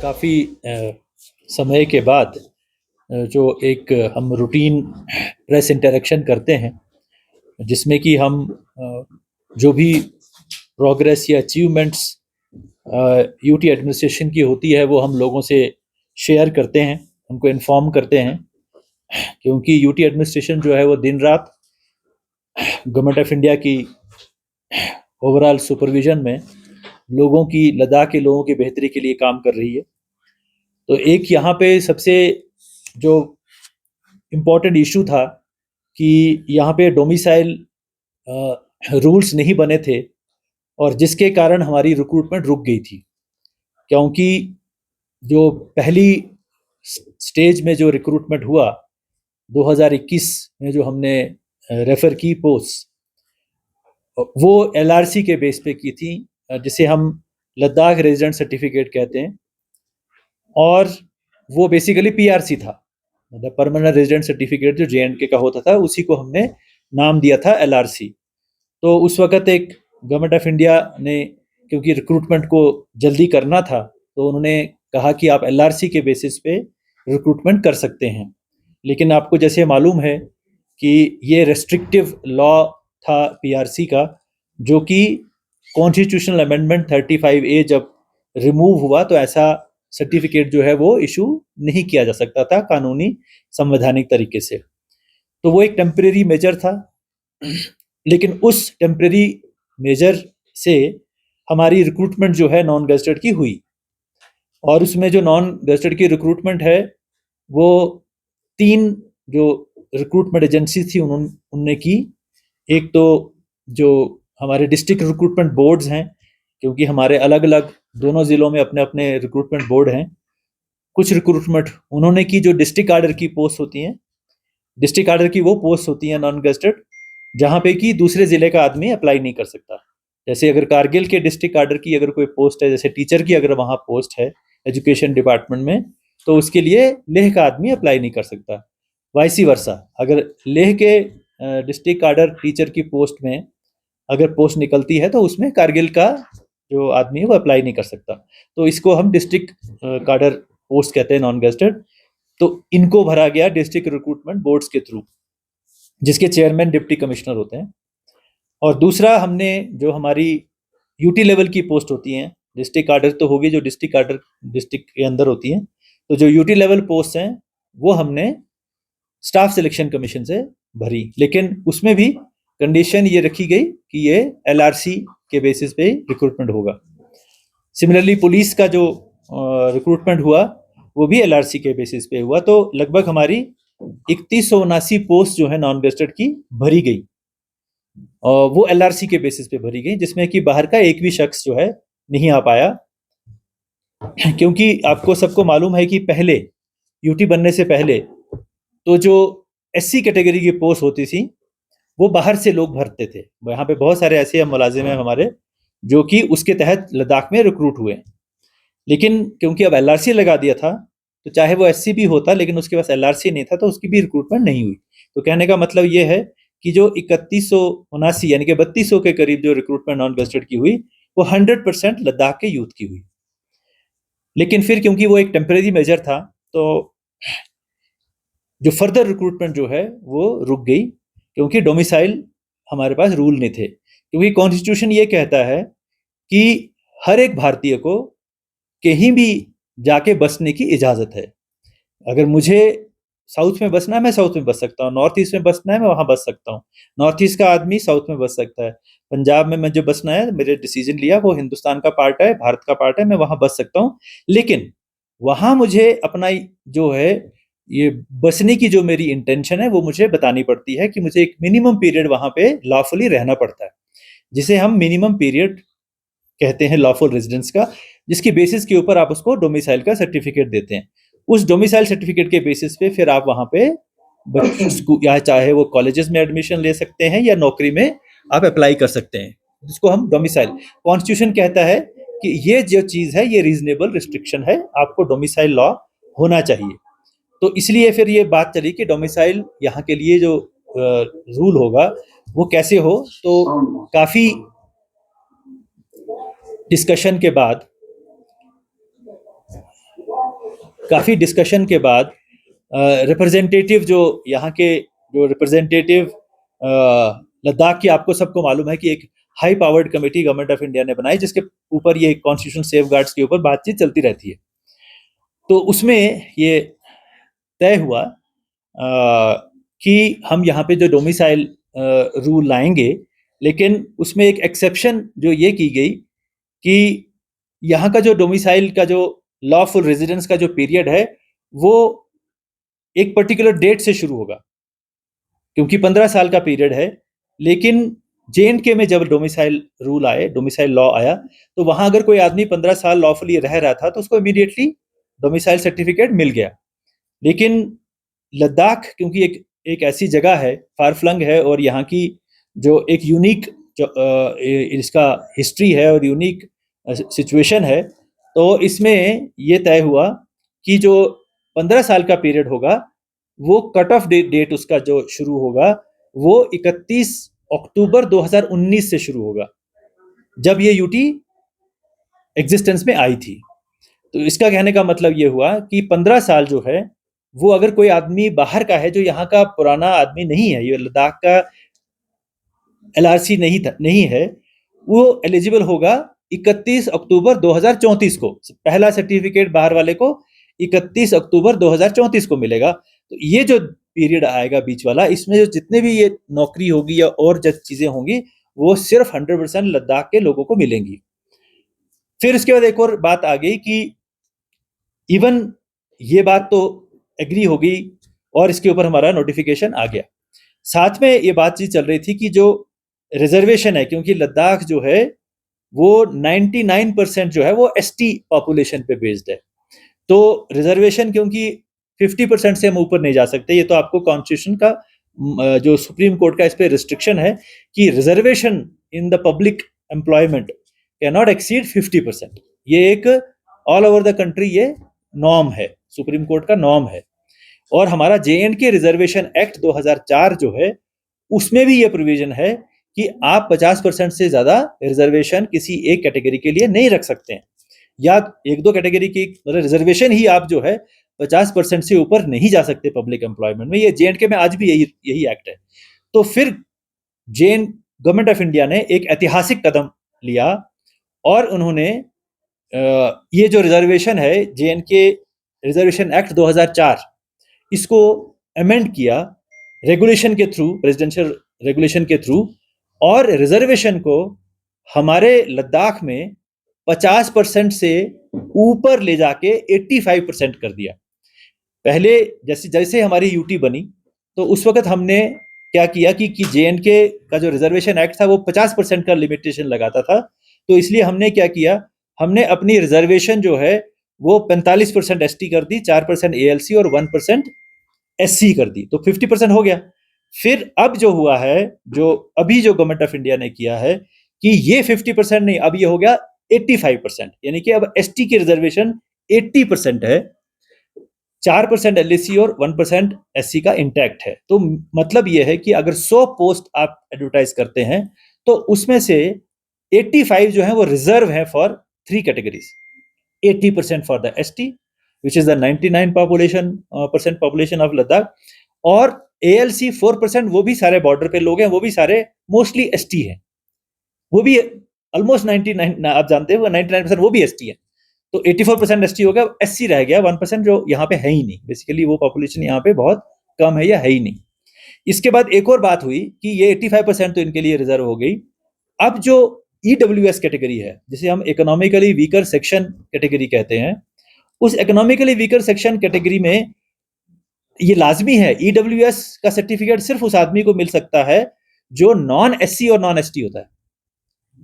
काफ़ी समय के बाद जो एक हम रूटीन प्रेस इंटरेक्शन करते हैं, जिसमें कि हम जो भी प्रोग्रेस या अचीवमेंट्स यूटी एडमिनिस्ट्रेशन की होती है वो हम लोगों से शेयर करते हैं, उनको इन्फॉर्म करते हैं। क्योंकि यूटी एडमिनिस्ट्रेशन जो है वो दिन रात गवर्नमेंट ऑफ इंडिया की ओवरऑल सुपरविजन में लोगों की, लद्दाख के लोगों की बेहतरी के लिए काम कर रही है। तो एक यहाँ पे सबसे जो इम्पोर्टेंट इशू था कि यहाँ पे डोमिसाइल रूल्स नहीं बने थे और जिसके कारण हमारी रिक्रूटमेंट रुक गई थी। क्योंकि जो पहली स्टेज में जो रिक्रूटमेंट हुआ 2021 में, जो हमने रेफर की पोस्ट, वो एलआरसी के बेस पे की थी, जिसे हम लद्दाख रेजिडेंट सर्टिफिकेट कहते हैं। और वो बेसिकली पीआरसी था, मतलब परमानेंट रेजिडेंट सर्टिफिकेट जो जेएंडके का होता था, उसी को हमने नाम दिया था एलआरसी। तो उस वक्त एक गवर्नमेंट ऑफ इंडिया ने, क्योंकि रिक्रूटमेंट को जल्दी करना था, तो उन्होंने कहा कि आप एलआरसी के बेसिस पे रिक्रूटमेंट कर सकते हैं। लेकिन आपको जैसे मालूम है कि ये रेस्ट्रिक्टिव लॉ था पीआरसी का, जो कि कॉन्स्टिट्यूशनल अमेंडमेंट 35A जब रिमूव हुआ तो ऐसा सर्टिफिकेट जो है वो इशू नहीं किया जा सकता था कानूनी संवैधानिक तरीके से। तो वो एक टेम्परेरी मेजर था। लेकिन उस टेम्परेरी मेजर से हमारी रिक्रूटमेंट जो है नॉन गजेटेड की हुई, और उसमें जो नॉन गजेटेड की रिक्रूटमेंट है वो 3 जो रिक्रूटमेंट एजेंसी थी उनने की। एक तो जो हमारे डिस्ट्रिक्ट रिक्रूटमेंट बोर्ड्स हैं, क्योंकि हमारे अलग अलग दोनों ज़िलों में अपने अपने रिक्रूटमेंट बोर्ड हैं। कुछ रिक्रूटमेंट उन्होंने की जो डिस्ट्रिक्ट आर्डर की पोस्ट होती हैं, डिस्ट्रिक्ट आर्डर की वो पोस्ट होती हैं नॉन गजेटेड, जहाँ पे कि दूसरे ज़िले का आदमी अप्लाई नहीं कर सकता। जैसे अगर कारगिल के डिस्ट्रिक्ट आर्डर की अगर कोई पोस्ट है, जैसे टीचर की अगर वहाँ पोस्ट है एजुकेशन डिपार्टमेंट में, तो उसके लिए लेह का आदमी अप्लाई नहीं कर सकता। वाइसी वर्सा, अगर लेह के डिस्ट्रिक्ट आर्डर टीचर की पोस्ट में अगर पोस्ट निकलती है तो उसमें कारगिल का जो आदमी है वो अप्लाई नहीं कर सकता। तो इसको हम डिस्ट्रिक्ट कार्डर पोस्ट कहते हैं, नॉन गजेटेड। तो इनको भरा गया डिस्ट्रिक्ट रिक्रूटमेंट बोर्ड्स के थ्रू, जिसके चेयरमैन डिप्टी कमिश्नर होते हैं। और दूसरा, हमने जो हमारी यूटी लेवल की पोस्ट होती हैं, डिस्ट्रिक्ट कार्डर तो होगी जो डिस्ट्रिक्ट कार्डर डिस्ट्रिक्ट के अंदर होती हैं, तो जो यूटी लेवल पोस्ट हैं वो हमने स्टाफ सिलेक्शन कमीशन से भरी। लेकिन उसमें भी कंडीशन ये रखी गई कि ये एलआरसी के बेसिस पे रिक्रूटमेंट होगा। सिमिलरली पुलिस का जो रिक्रूटमेंट हुआ वो भी एलआरसी के बेसिस पे हुआ। तो लगभग हमारी 3179 पोस्ट जो है नॉन गजेटेड की भरी गई, और वो एलआरसी के बेसिस पे भरी गई, जिसमें कि बाहर का एक भी शख्स जो है नहीं आ पाया। क्योंकि आपको सबको मालूम है कि पहले यूटी बनने से पहले तो जो एससी कैटेगरी की पोस्ट होती थी वो बाहर से लोग भरते थे। यहाँ पे बहुत सारे ऐसे मुलाजिम हैं हमारे जो कि उसके तहत लद्दाख में रिक्रूट हुए। लेकिन क्योंकि अब एलआरसी लगा दिया था, तो चाहे वो एससी भी होता लेकिन उसके पास एलआरसी नहीं था, तो उसकी भी रिक्रूटमेंट नहीं हुई। तो कहने का मतलब ये है कि जो 3179 यानी कि 3200 के करीब जो रिक्रूटमेंट नॉन गजेटेड की हुई, वो 100% लद्दाख के यूथ की हुई। लेकिन फिर क्योंकि वो एक टेम्परेरी मेजर था, तो जो फर्दर रिक्रूटमेंट जो है वो रुक गई, क्योंकि डोमिसाइल हमारे पास रूल नहीं थे। क्योंकि कॉन्स्टिट्यूशन ये कहता है कि हर एक भारतीय को कहीं भी जाके बसने की इजाज़त है। अगर मुझे साउथ में बसना है, मैं साउथ में बस सकता हूँ। नॉर्थ ईस्ट में बसना है, मैं वहाँ बस सकता हूँ। नॉर्थ ईस्ट का आदमी साउथ में बस सकता है। पंजाब में मुझे बसना है, मेरे डिसीजन लिया, वो हिंदुस्तान का पार्ट है, भारत का पार्ट है, मैं वहाँ बस सकता हूँ। लेकिन वहाँ मुझे अपना जो है ये बसने की जो मेरी इंटेंशन है वो मुझे बतानी पड़ती है कि मुझे एक मिनिमम पीरियड वहाँ पे लॉफुली रहना पड़ता है, जिसे हम मिनिमम पीरियड कहते हैं लॉफुल रेजिडेंस का, जिसकी बेसिस के ऊपर आप उसको डोमिसाइल का सर्टिफिकेट देते हैं। उस डोमिसाइल सर्टिफिकेट के बेसिस पे फिर आप वहाँ पे या चाहे वो कॉलेजेस में एडमिशन ले सकते हैं या नौकरी में आप अप्लाई कर सकते हैं, जिसको हम डोमिसाइल। कॉन्स्टिट्यूशन कहता है कि ये जो चीज़ है ये रीजनेबल रिस्ट्रिक्शन है, आपको डोमिसाइल लॉ होना चाहिए। तो इसलिए फिर ये बात चली कि डोमिसाइल यहाँ के लिए जो रूल होगा वो कैसे हो। तो काफ़ी डिस्कशन के बाद काफ़ी डिस्कशन के बाद रिप्रेजेंटेटिव जो यहाँ के जो रिप्रेजेंटेटिव लद्दाख की, आपको सबको मालूम है कि एक high powered committee government of India ने बनाई, जिसके ऊपर ये कॉन्स्टिट्यूशनल सेफगार्ड्स के ऊपर बातचीत चलती रहती है। तो उसमें ये तय हुआ कि हम यहाँ पे जो डोमिसाइल रूल लाएंगे, लेकिन उसमें एक एक्सेप्शन जो ये की गई कि यहाँ का जो डोमिसाइल का जो लॉफुल रेजिडेंस का जो पीरियड है वो एक पर्टिकुलर डेट से शुरू होगा, क्योंकि 15 साल का पीरियड है। लेकिन JNK में जब डोमिसाइल रूल आए, डोमिसाइल लॉ आया, तो वहां अगर कोई आदमी 15 साल लॉफुली रह रहा था तो उसको इमीडिएटली डोमिसाइल सर्टिफिकेट मिल गया। लेकिन लद्दाख क्योंकि एक ऐसी जगह है, फार फ्लंग है, और यहाँ की जो एक यूनिक इसका हिस्ट्री है और यूनिक सिचुएशन है, तो इसमें ये तय हुआ कि जो 15 साल का पीरियड होगा वो कट ऑफ डेट उसका जो शुरू होगा वो 31 अक्टूबर 2019 से शुरू होगा, जब ये यूटी एग्जिस्टेंस में आई थी। तो इसका कहने का मतलब ये हुआ कि 15 साल जो है वो अगर कोई आदमी बाहर का है जो यहाँ का पुराना आदमी नहीं है, ये लद्दाख का LRC नहीं है, वो एलिजिबल होगा 31 अक्टूबर 2034 को। पहला सर्टिफिकेट बाहर वाले को 31 अक्टूबर 2034 को मिलेगा। तो ये जो पीरियड आएगा बीच वाला, इसमें जो जितने भी ये नौकरी होगी या और जो चीजें होंगी वो सिर्फ 100% लद्दाख के लोगों को मिलेंगी। फिर इसके बाद एक और बात आ गई कि इवन ये बात तो एग्री हो गई और इसके ऊपर हमारा नोटिफिकेशन आ गया। साथ में ये बातचीत चल रही थी कि जो रिजर्वेशन है, क्योंकि लद्दाख जो है वो 99% जो है वो ST पॉपुलेशन पे बेस्ड है, तो रिजर्वेशन क्योंकि 50% से हम ऊपर नहीं जा सकते। ये तो आपको कॉन्स्टिट्यूशन का जो सुप्रीम कोर्ट का इस पे रिस्ट्रिक्शन है कि reservation in the public employment can not exceed 50%। ये एक ऑल ओवर द कंट्री ये नॉर्म है, सुप्रीम कोर्ट का नॉर्म है। और हमारा JNK रिजर्वेशन एक्ट 2004 जो है उसमें भी ये प्रोविजन है कि आप 50% से ज्यादा रिजर्वेशन किसी एक कैटेगरी के लिए नहीं रख सकते हैं, या एक दो कैटेगरी की मतलब रिजर्वेशन ही आप जो है 50% से ऊपर नहीं जा सकते पब्लिक एम्प्लॉयमेंट में। ये JNK में आज भी यही एक्ट है। तो फिर गवर्नमेंट ऑफ इंडिया ने एक ऐतिहासिक कदम लिया और उन्होंने ये जो रिजर्वेशन है JNK रिजर्वेशन एक्ट 2004, इसको अमेंड किया रेगुलेशन के थ्रू, प्रेसिडेंशियल रेगुलेशन के थ्रू, और रिजर्वेशन को हमारे लद्दाख में 50% से ऊपर ले जाके 85% कर दिया। पहले जैसे हमारी यूटी बनी तो उस वक्त हमने क्या किया कि JNK का जो रिजर्वेशन एक्ट था वो 50% का लिमिटेशन लगाता था। तो इसलिए हमने क्या किया, हमने अपनी रिजर्वेशन जो है वो 45% ST कर दी, 4% ALC और 1% SC कर दी, तो 50% हो गया। फिर अब जो हुआ है, जो अभी जो गवर्नमेंट ऑफ इंडिया ने किया है कि ये 50% नहीं, अब ये हो गया 85%, यानी कि अब ST की रिजर्वेशन 80% है, 4% LAC और 1% SC का इंटैक्ट है। तो मतलब ये है कि अगर 100 पोस्ट आप एडवर्टाइज करते हैं तो उसमें से 85 जो है वो रिजर्व है for 3 categories, 80% for the ST which is the 99% population of Ladakh, और ALC 4% वो भी सारे बॉर्डर पे लोग हैं, वो भी सारे मोस्टली ST हैं, वो भी ऑलमोस्ट 99, आप जानते हो 99% वो भी ST है। तो 84% ST हो गया, SC रह गया 1% जो यहाँ पे है ही नहीं, बेसिकली वो पॉपुलेशन यहाँ पे बहुत कम है या है ही नहीं। इसके बाद एक और बात हुई कि ये 85% तो इनके लिए रिजर्व हो गई। अब जो EWS कैटेगरी है, जिसे हम इकोनॉमिकली वीकर सेक्शन कैटेगरी कहते हैं, उस इकोनॉमिकली वीकर सेक्शन कैटेगरी में ये लाजमी है, EWS का सर्टिफिकेट सिर्फ उस आदमी को मिल सकता है जो नॉन SC और नॉन ST होता है।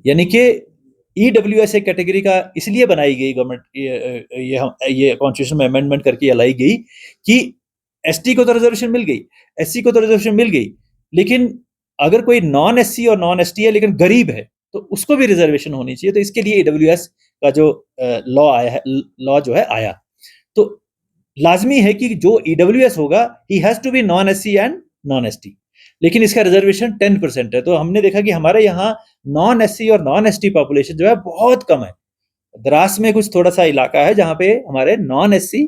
यानी कि EWS एक कैटेगरी का इसलिए बनाई गई गवर्नमेंट, ये कॉन्स्टिट्यूशन में अमेंडमेंट करके लाई गई कि ST को तो रिजर्वेशन मिल गई, SC को तो रिजर्वेशन मिल गई, लेकिन अगर कोई नॉन SC और नॉन ST है लेकिन गरीब है तो उसको भी रिजर्वेशन होनी चाहिए। तो इसके लिए EWS का जो लॉ आया है, लॉ जो है आया, तो लाजमी है कि जो EWS होगा ही has to be non SC and non ST, लेकिन इसका रिजर्वेशन 10% है। तो हमने देखा कि हमारे यहाँ नॉन SC और नॉन ST पॉपुलेशन जो है बहुत कम है। द्रास में कुछ थोड़ा सा इलाका है जहाँ पे हमारे non SC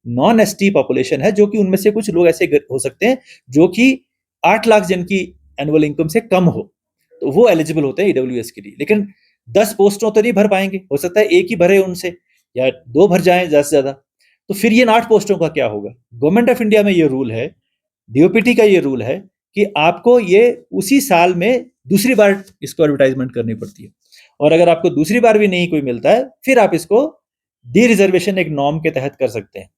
non ST population है, जो कि उनमें से कुछ लोग ऐसे हो सकते हैं जो कि 8 लाख जिनकी एनुअल इनकम से कम हो, तो वो एलिजिबल होते हैं ईडब्ल्यूएस के लिए। लेकिन 10 पोस्टों तो नहीं भर पाएंगे, हो सकता है एक ही भरे उनसे, या 2 भर जाएं ज्यादा से ज्यादा। तो फिर ये 8 पोस्टों का क्या होगा? गवर्नमेंट ऑफ इंडिया में ये रूल है, डीओपीटी का ये रूल है कि आपको ये उसी साल में दूसरी बार इसको एडवर्टाइजमेंट करनी पड़ती है, और अगर आपको दूसरी बार भी नहीं कोई मिलता है, फिर आप इसको डी रिजर्वेशन एक नॉर्म के तहत कर सकते हैं।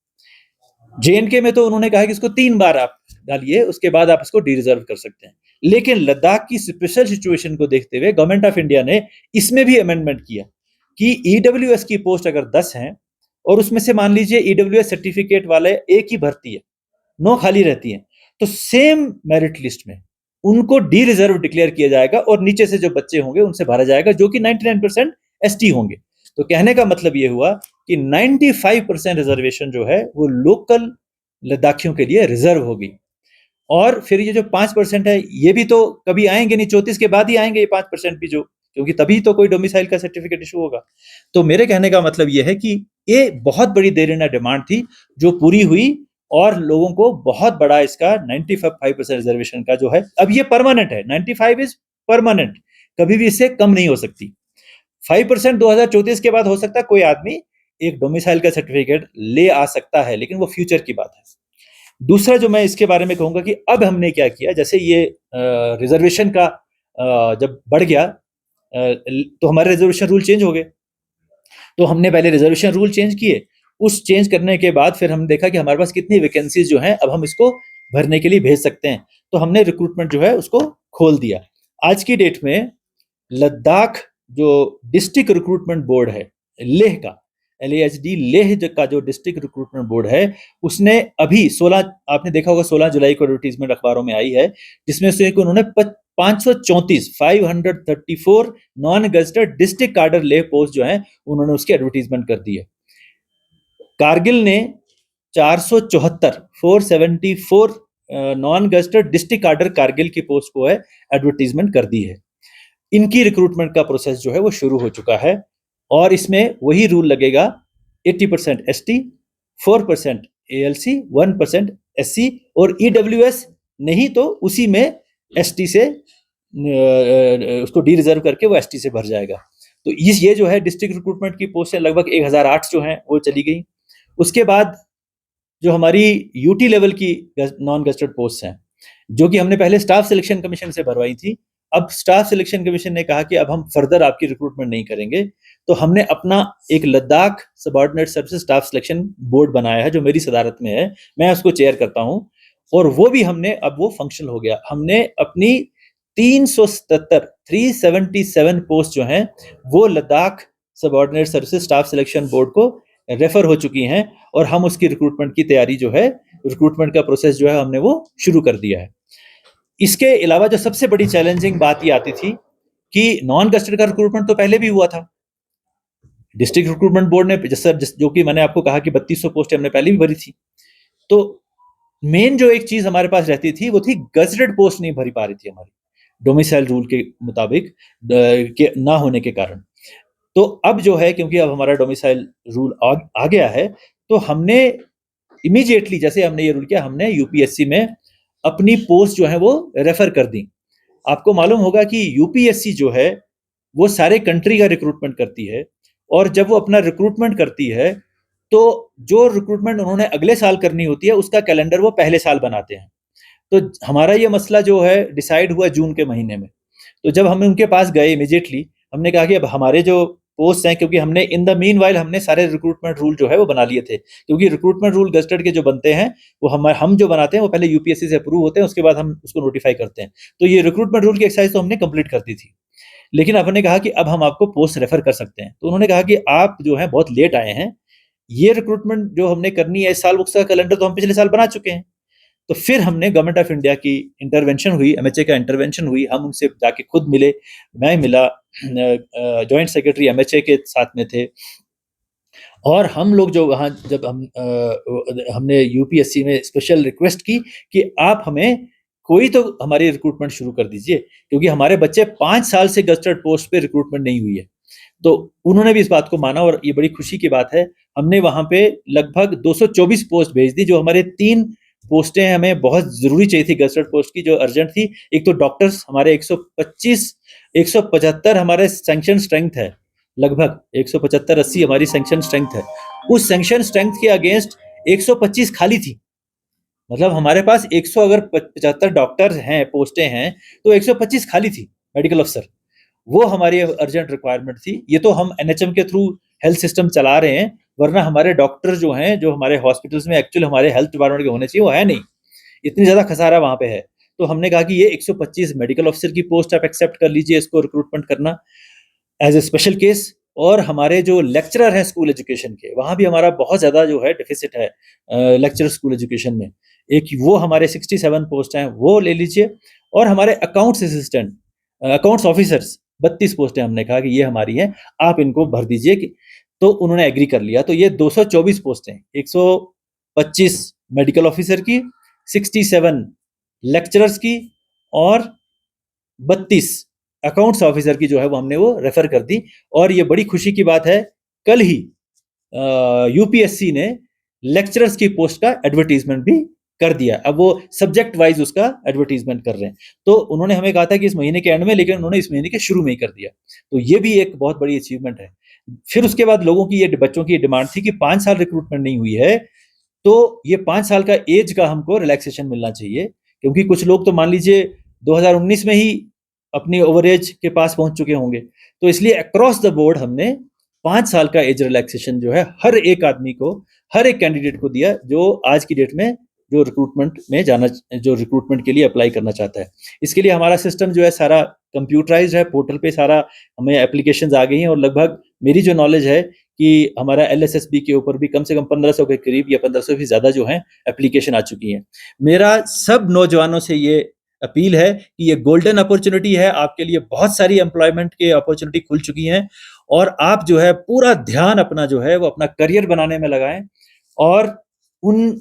जेएनके में तो उन्होंने कहा कि इसको 3 बार आप डालिए, उसके बाद आप इसको डी रिजर्व कर सकते हैं। लेकिन लद्दाख की स्पेशल सिचुएशन को देखते हुए गवर्नमेंट ऑफ इंडिया ने इसमें भी अमेंडमेंट किया कि ईडब्ल्यूएस की पोस्ट अगर 10 हैं और उसमें से मान लीजिए ईडब्ल्यूएस सर्टिफिकेट वाले एक ही भर्ती है, 9 खाली रहती हैं, तो सेम मेरिट लिस्ट में उनको डी रिजर्व डिक्लेयर किया जाएगा और नीचे से जो बच्चे होंगे उनसे भरा जाएगा, जो कि 99% एसटी होंगे। तो कहने का मतलब ये हुआ कि 95% रिजर्वेशन जो है वो लोकल लद्दाखियों के लिए रिजर्व होगी। और फिर ये जो 5% है, ये भी तो कभी आएंगे नहीं, 34 के बाद ही आएंगे ये 5% भी, जो क्योंकि तभी तो कोई डोमिसाइल का सर्टिफिकेट इशू होगा। तो मेरे कहने का मतलब ये है कि ये बहुत बड़ी देरीना डिमांड थी जो पूरी हुई, और लोगों को बहुत बड़ा इसका 95% रिजर्वेशन का जो है, अब ये परमानेंट है, 95 इज परमानेंट, कभी भी इससे कम नहीं हो सकती। 5% 2034 के बाद हो सकता है कोई आदमी एक डोमिसाइल का सर्टिफिकेट ले आ सकता है, लेकिन वो फ्यूचर की बात है। दूसरा जो मैं इसके बारे में कहूंगा कि अब हमने क्या किया, जैसे ये रिजर्वेशन का जब बढ़ गया तो हमारे रिजर्वेशन रूल चेंज हो गए। तो हमने पहले रिजर्वेशन रूल चेंज किए, उस चेंज करने के बाद फिर हमने देखा कि हमारे पास कितनी वैकेंसीज जो हैं अब हम इसको भरने के लिए भेज सकते हैं, तो हमने रिक्रूटमेंट जो है उसको खोल दिया। आज की डेट में लद्दाख जो डिस्ट्रिक्ट रिक्रूटमेंट बोर्ड है लेह का, LAHD लेह का जो डिस्ट्रिक्ट रिक्रूटमेंट बोर्ड है, उसने अभी 16, आपने देखा होगा 16 जुलाई को एडवर्टीजमेंट अखबारों में आई है, जिसमें से उन्होंने 534 नॉन गजेटेड डिस्ट्रिक्ट कार्डर लेह पोस्ट जो है उन्होंने उसकी एडवर्टीजमेंट कर दी है। कारगिल ने 474 नॉन गजेटेड डिस्ट्रिक्ट कार्डर कारगिल की पोस्ट को है एडवर्टीजमेंट कर दी है। इनकी रिक्रूटमेंट का प्रोसेस जो है वो शुरू हो चुका है, और इसमें वही रूल लगेगा, 80% ST, 4% ALC, 1% SC, और EWS नहीं तो उसी में ST से उसको डी रिजर्व करके वो ST से भर जाएगा। तो ये जो है डिस्ट्रिक्ट रिक्रूटमेंट की पोस्ट है, लगभग 1008 जो हैं वो चली गई। उसके बाद जो हमारी यूटी लेवल की नॉन गजेटेड पोस्ट हैं, जो कि हमने पहले स्टाफ सिलेक्शन कमीशन से भरवाई थी, अब स्टाफ सिलेक्शन कमीशन ने कहा कि अब हम फर्दर आपकी रिक्रूटमेंट नहीं करेंगे, तो हमने अपना एक Ladakh subordinate services staff selection board बनाया है जो मेरी सदारत में है, मैं उसको चेयर करता हूं, और वो भी हमने अब वो फंक्शनल हो गया। हमने अपनी 377 पोस्ट जो हैं वो Ladakh subordinate services staff selection board को रेफर हो चुकी हैं, और हम उसकी रिक्रूटमेंट की तैयारी जो है, रिक्रूटमेंट का प्रोसेस जो है हमने वो शुरू कर दिया है। इसके अलावा जो सबसे बड़ी चैलेंजिंग बात ये आती थी कि नॉन गजेटेड का रिक्रूटमेंट तो पहले भी हुआ था, डिस्ट्रिक्ट रिक्रूटमेंट बोर्ड ने जो कि मैंने आपको कहा कि 3200 पोस्टें हमने पहले भी भरी थी, तो मेन जो एक चीज हमारे पास रहती थी वो थी गजेटेड पोस्ट नहीं भरी पा रही थी हमारी, डोमिसाइल रूल के मुताबिक के ना होने के कारण। तो अब जो है, क्योंकि अब हमारा डोमिसाइल रूल आ गया है, तो हमने इमीडिएटली जैसे हमने ये रूल किया, हमने यूपीएससी में अपनी पोस्ट जो है वो रेफर कर दी। आपको मालूम होगा कि यूपीएससी जो है वो सारे कंट्री का रिक्रूटमेंट करती है, और जब वो अपना रिक्रूटमेंट करती है तो जो रिक्रूटमेंट उन्होंने अगले साल करनी होती है उसका कैलेंडर वो पहले साल बनाते हैं। तो हमारा ये मसला जो है डिसाइड हुआ जून के महीने में। तो जब हम उनके पास गए इमीडिएटली, हमने कहा कि अब हमारे जो पोस्ट हैं, क्योंकि हमने इन द मीन वाइल हमने सारे रिक्रूटमेंट रूल जो है वो बना लिए थे, क्योंकि रिक्रूटमेंट रूल गजेटेड के जो बनते हैं वो हम जो बनाते हैं वो पहले यूपीएससी से अप्रूव होते हैं, उसके बाद हम उसको नोटिफाई करते हैं। तो ये रिक्रूटमेंट रूल की एक्सरसाइज तो हमने कंप्लीट कर दी थी, लेकिन आपने कहा कि अब हम आपको पोस्ट रेफर कर सकते हैं। तो उन्होंने कहा कि आप जो है बहुत लेट आए हैं, ये रिक्रूटमेंट जो हमने करनी है इस साल, उसका कैलेंडर तो हम पिछले साल बना चुके हैं। तो फिर हमने गवर्नमेंट ऑफ इंडिया की इंटरवेंशन हुई, एमएचए का इंटरवेंशन हुई, हम उनसे जाके खुद मिले, मैं मिला, जॉइंट सेक्रेटरी एमएचए के साथ में थे, और हम लोग जो वहाँ जब हमने यूपीएससी में स्पेशल रिक्वेस्ट की कि आप हमें कोई तो हमारी रिक्रूटमेंट शुरू कर दीजिए, क्योंकि हमारे बच्चे 5 साल से गजेटेड पोस्ट पे रिक्रूटमेंट नहीं हुई है। तो उन्होंने भी इस बात को माना और ये बड़ी खुशी की बात है। हमने वहाँ पे लगभग 224 पोस्ट भेज दी, जो हमारे 3 पोस्टें हमें बहुत ज़रूरी चाहिए थी गज़टेड पोस्ट की, जो अर्जेंट थी। एक तो डॉक्टर्स हमारे 175 हमारे सैंक्शन स्ट्रेंथ है, लगभग 175-80 हमारी सैंक्शन स्ट्रेंथ है। उस सैंक्शन स्ट्रेंथ के अगेंस्ट 125 खाली थी। मतलब हमारे पास 100 अगर 75 डॉक्टर हैं, पोस्टें हैं, तो 125 खाली थी मेडिकल अफसर। वो हमारी अर्जेंट रिक्वायरमेंट थी। ये तो हम एनएचएम के थ्रू हेल्थ सिस्टम चला रहे हैं, वरना हमारे डॉक्टर जो हैं, जो हमारे हॉस्पिटल्स में एक्चुअल हमारे हेल्थ डिपार्टमेंट के होने चाहिए, वो है नहीं। इतनी ज़्यादा खसारा वहाँ पे है। तो हमने कहा कि ये 125 मेडिकल ऑफिसर की पोस्ट आप एक्सेप्ट कर लीजिए, इसको रिक्रूटमेंट करना एज ए स्पेशल केस। और हमारे जो लेक्चरर हैं स्कूल एजुकेशन के, वहाँ भी हमारा बहुत ज़्यादा जो है डेफिसिट है लेक्चर स्कूल एजुकेशन में। एक वो हमारे 67 पोस्ट हैं, वो ले लीजिए। और हमारे अकाउंट्स असिस्टेंट, अकाउंट्स ऑफिसर्स 32 पोस्टें हमने कहा कि ये हमारी हैं, आप इनको भर दीजिए कि। तो उन्होंने एग्री कर लिया। तो ये 224 पोस्टें, 125 मेडिकल ऑफिसर की, 67 लेक्चरर्स की और 32 अकाउंट्स ऑफिसर की जो है वो हमने वो रेफर कर दी। और ये बड़ी खुशी की बात है, कल ही यूपीएससी ने लेक्चरर्स की पोस्ट का एडवर्टीजमेंट भी कर दिया। अब वो सब्जेक्ट वाइज उसका एडवर्टीजमेंट कर रहे हैं। तो उन्होंने हमें कहा था कि इस महीने के एंड में, लेकिन उन्होंने इस महीने के शुरू में ही कर दिया। तो ये भी एक बहुत बड़ी अचीवमेंट है। फिर उसके बाद लोगों की, ये बच्चों की डिमांड थी कि 5 साल रिक्रूटमेंट नहीं हुई है, तो ये 5 साल का एज का हमको रिलैक्सेशन मिलना चाहिए। क्योंकि कुछ लोग तो मान लीजिए 2019 में ही अपनी ओवर एज के पास पहुंच चुके होंगे। तो इसलिए अक्रॉस द बोर्ड हमने 5 साल का एज रिलैक्सेशन जो है हर एक आदमी को, हर एक कैंडिडेट को दिया, जो आज की डेट में जो रिक्रूटमेंट में जाना, जो रिक्रूटमेंट के लिए अप्लाई करना चाहता है। इसके लिए हमारा सिस्टम जो है सारा कंप्यूटराइज्ड है, पोर्टल पे सारा हमें एप्लीकेशंस आ गई हैं। और लगभग मेरी जो नॉलेज है कि हमारा एलएसएसबी के ऊपर भी कम से कम 1500 के करीब या 1500 भी ज़्यादा जो है एप्लीकेशन आ चुकी हैं। मेरा सब नौजवानों से ये अपील है कि ये गोल्डन अपॉर्चुनिटी है आपके लिए। बहुत सारी एम्प्लॉयमेंट के अपॉर्चुनिटी खुल चुकी हैं और आप जो है पूरा ध्यान अपना जो है वो अपना करियर बनाने में लगाएं। और उन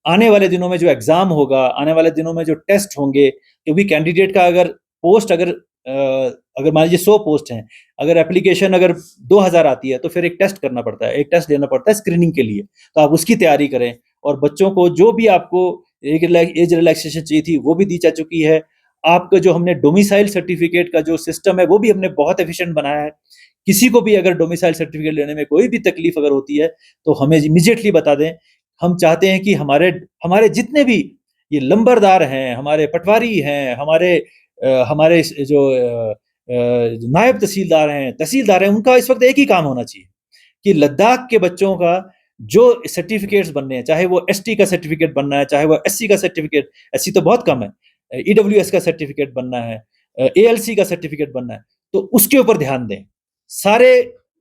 आने वाले दिनों में जो एग्जाम होगा, आने वाले दिनों में जो टेस्ट होंगे, क्योंकि कैंडिडेट का अगर पोस्ट अगर मान लीजिए 100 पोस्ट हैं, अगर एप्लीकेशन अगर 2000 आती है, तो फिर एक टेस्ट करना पड़ता है, एक टेस्ट देना पड़ता है स्क्रीनिंग के लिए। तो आप उसकी तैयारी करें। और बच्चों को जो भी आपको एक एज रिलैक्सेशन चाहिए थी, वो भी दी जा चुकी है। आपका जो हमने डोमिसाइल सर्टिफिकेट का जो सिस्टम है, वो भी हमने बहुत एफिशिएंट बनाया है। किसी को भी अगर डोमिसाइल सर्टिफिकेट लेने में कोई भी तकलीफ अगर होती है, तो हमें इमीडिएटली बता दें। हम चाहते हैं कि हमारे हमारे जितने भी ये लंबरदार हैं, हमारे पटवारी हैं, हमारे जो नायब तहसीलदार हैं, तहसीलदार हैं, उनका इस वक्त एक ही काम होना चाहिए कि लद्दाख के बच्चों का जो सर्टिफिकेट्स बनने हैं, चाहे वो एसटी का सर्टिफिकेट बनना है, चाहे वो एससी का सर्टिफिकेट, एससी तो बहुत कम है, ईडब्ल्यूएस का सर्टिफिकेट बनना है, एएलसी का सर्टिफिकेट बनना है, तो उसके ऊपर ध्यान दें। सारे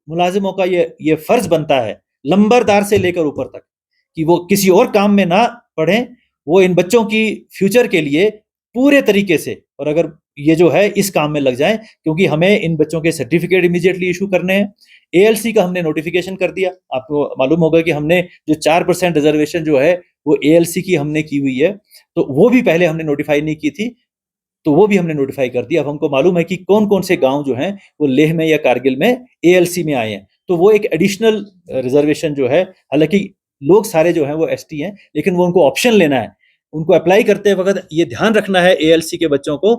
मुलाजिमों का ये फर्ज बनता है, लंबरदार से लेकर ऊपर तक, कि वो किसी और काम में ना पढ़ें, वो इन बच्चों की फ्यूचर के लिए पूरे तरीके से, और अगर ये जो है इस काम में लग जाएं, क्योंकि हमें इन बच्चों के सर्टिफिकेट इमीडिएटली इशू करने हैं। एएलसी का हमने नोटिफिकेशन कर दिया। आपको मालूम होगा कि हमने जो 4% रिजर्वेशन जो है वो एएलसी की हमने की हुई है, तो वो भी पहले हमने नोटिफाई नहीं की थी, तो वो भी हमने नोटिफाई कर दिया। अब हमको मालूम है कि कौन कौन से गांव जो हैं वो लेह में या कारगिल में एएलसी में आए हैं, तो वो एक एडिशनल रिजर्वेशन जो है, हालांकि लोग सारे जो हैं वो एसटी हैं, लेकिन वो उनको ऑप्शन लेना है। उनको अप्लाई करते वक्त ये ध्यान रखना है एएलसी के बच्चों को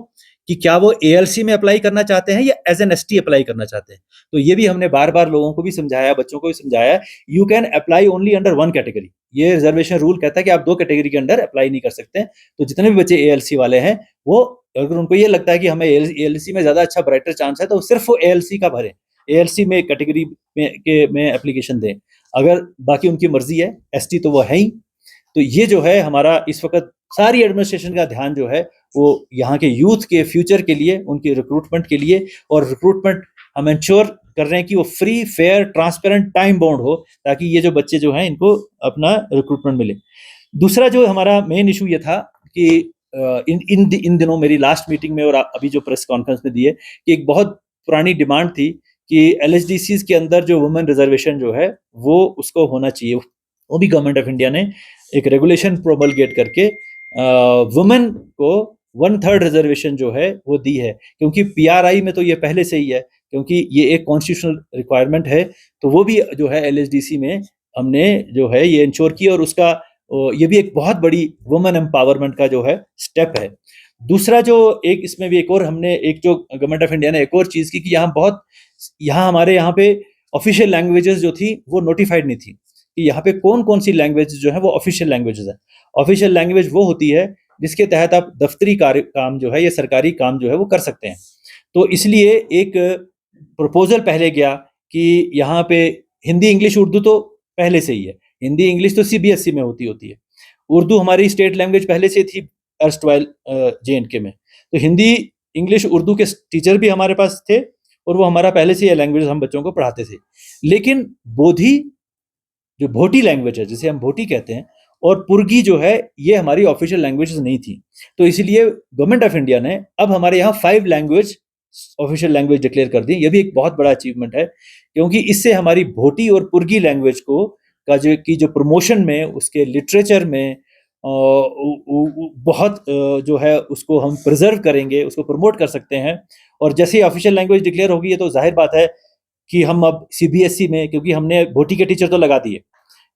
कि क्या वो एएलसी में अप्लाई करना चाहते हैं या एज एन एसटी अप्लाई करना चाहते हैं। तो ये भी हमने बार बार लोगों को भी समझाया, बच्चों को भी समझाया, you can apply only under 1 category. ये रिजर्वेशन रूल कहता है कि आप 2 कैटेगरी के अंडर अप्लाई नहीं कर सकते। तो जितने भी बच्चे एएलसी वाले हैं, वो अगर उनको ये लगता है कि हमें एएलसी में ज्यादा अच्छा ब्राइटर चांस है, तो सिर्फ वो एएलसी का भरें, एएलसी में कैटेगरी में एप्लीकेशन दें। अगर बाकी उनकी मर्जी है, एसटी तो वो है ही। तो ये जो है हमारा इस वक्त सारी एडमिनिस्ट्रेशन का ध्यान जो है वो यहाँ के यूथ के फ्यूचर के लिए, उनके रिक्रूटमेंट के लिए, और रिक्रूटमेंट हम इंश्योर कर रहे हैं कि वो free, fair, transparent, time bound हो, ताकि ये जो बच्चे जो हैं इनको अपना रिक्रूटमेंट मिले। दूसरा जो हमारा मेन इशू ये था कि इन दिनों मेरी लास्ट मीटिंग में और अभी जो प्रेस कॉन्फ्रेंस में दी है, कि एक बहुत पुरानी डिमांड थी कि एलएचडीसीज के अंदर जो वुमेन रिजर्वेशन जो है वो उसको होना चाहिए। वो भी गवर्नमेंट ऑफ इंडिया ने एक रेगुलेशन प्रोमलगेट करके वुमेन को 1/3 रिजर्वेशन जो है वो दी है। क्योंकि पीआरआई में तो ये पहले से ही है क्योंकि ये एक कॉन्स्टिट्यूशनल रिक्वायरमेंट है। तो वो भी जो है एलएसडीसी में हमने जो है ये इंश्योर किया, और उसका ये भी एक बहुत बड़ी वुमेन एम्पावरमेंट का जो है स्टेप है। दूसरा जो एक इसमें भी एक और हमने एक जो गवर्नमेंट ऑफ इंडिया ने एक और चीज़ की कि यहाँ हमारे यहाँ पे ऑफिशियल लैंग्वेजेस जो थी वो नोटिफाइड नहीं थी कि यहाँ पे कौन कौन सी लैंग्वेज जो है वो ऑफिशियल लैंग्वेजेस है। ऑफिशियल लैंग्वेज वो होती है जिसके तहत आप दफ्तरी कार्य काम जो है या सरकारी काम जो है वो कर सकते हैं। तो इसलिए एक प्रपोजल पहले गया कि यहाँ पे हिंदी इंग्लिश उर्दू तो पहले से ही है, हिंदी इंग्लिश तो सीबीएसई में होती है। उर्दू हमारी स्टेट लैंग्वेज पहले से थी अर्स्टवाइल जे&के में, तो हिंदी इंग्लिश उर्दू के टीचर भी हमारे पास थे और वो हमारा पहले से ये लैंग्वेज हम बच्चों को पढ़ाते थे। लेकिन बोधी जो भोटी लैंग्वेज है जिसे हम भोटी कहते हैं, और पुर्गी जो है ये हमारी ऑफिशियल लैंग्वेजेस नहीं थी। तो इसलिए गवर्नमेंट ऑफ इंडिया ने अब हमारे यहाँ 5 लैंग्वेज ऑफिशियल लैंग्वेज डिक्लेयर कर दी। ये भी एक बहुत बड़ा अचीवमेंट है, क्योंकि इससे हमारी भोटी और पुर्गी लैंग्वेज को जो प्रमोशन में, उसके लिटरेचर में बहुत जो है उसको हम प्रिजर्व करेंगे, उसको प्रमोट कर सकते हैं। और जैसे ही ऑफिशियल लैंग्वेज डिक्लेयर होगी, ये तो जाहिर बात है कि हम अब सीबीएसई में, क्योंकि हमने भोटी के टीचर तो लगा दिए,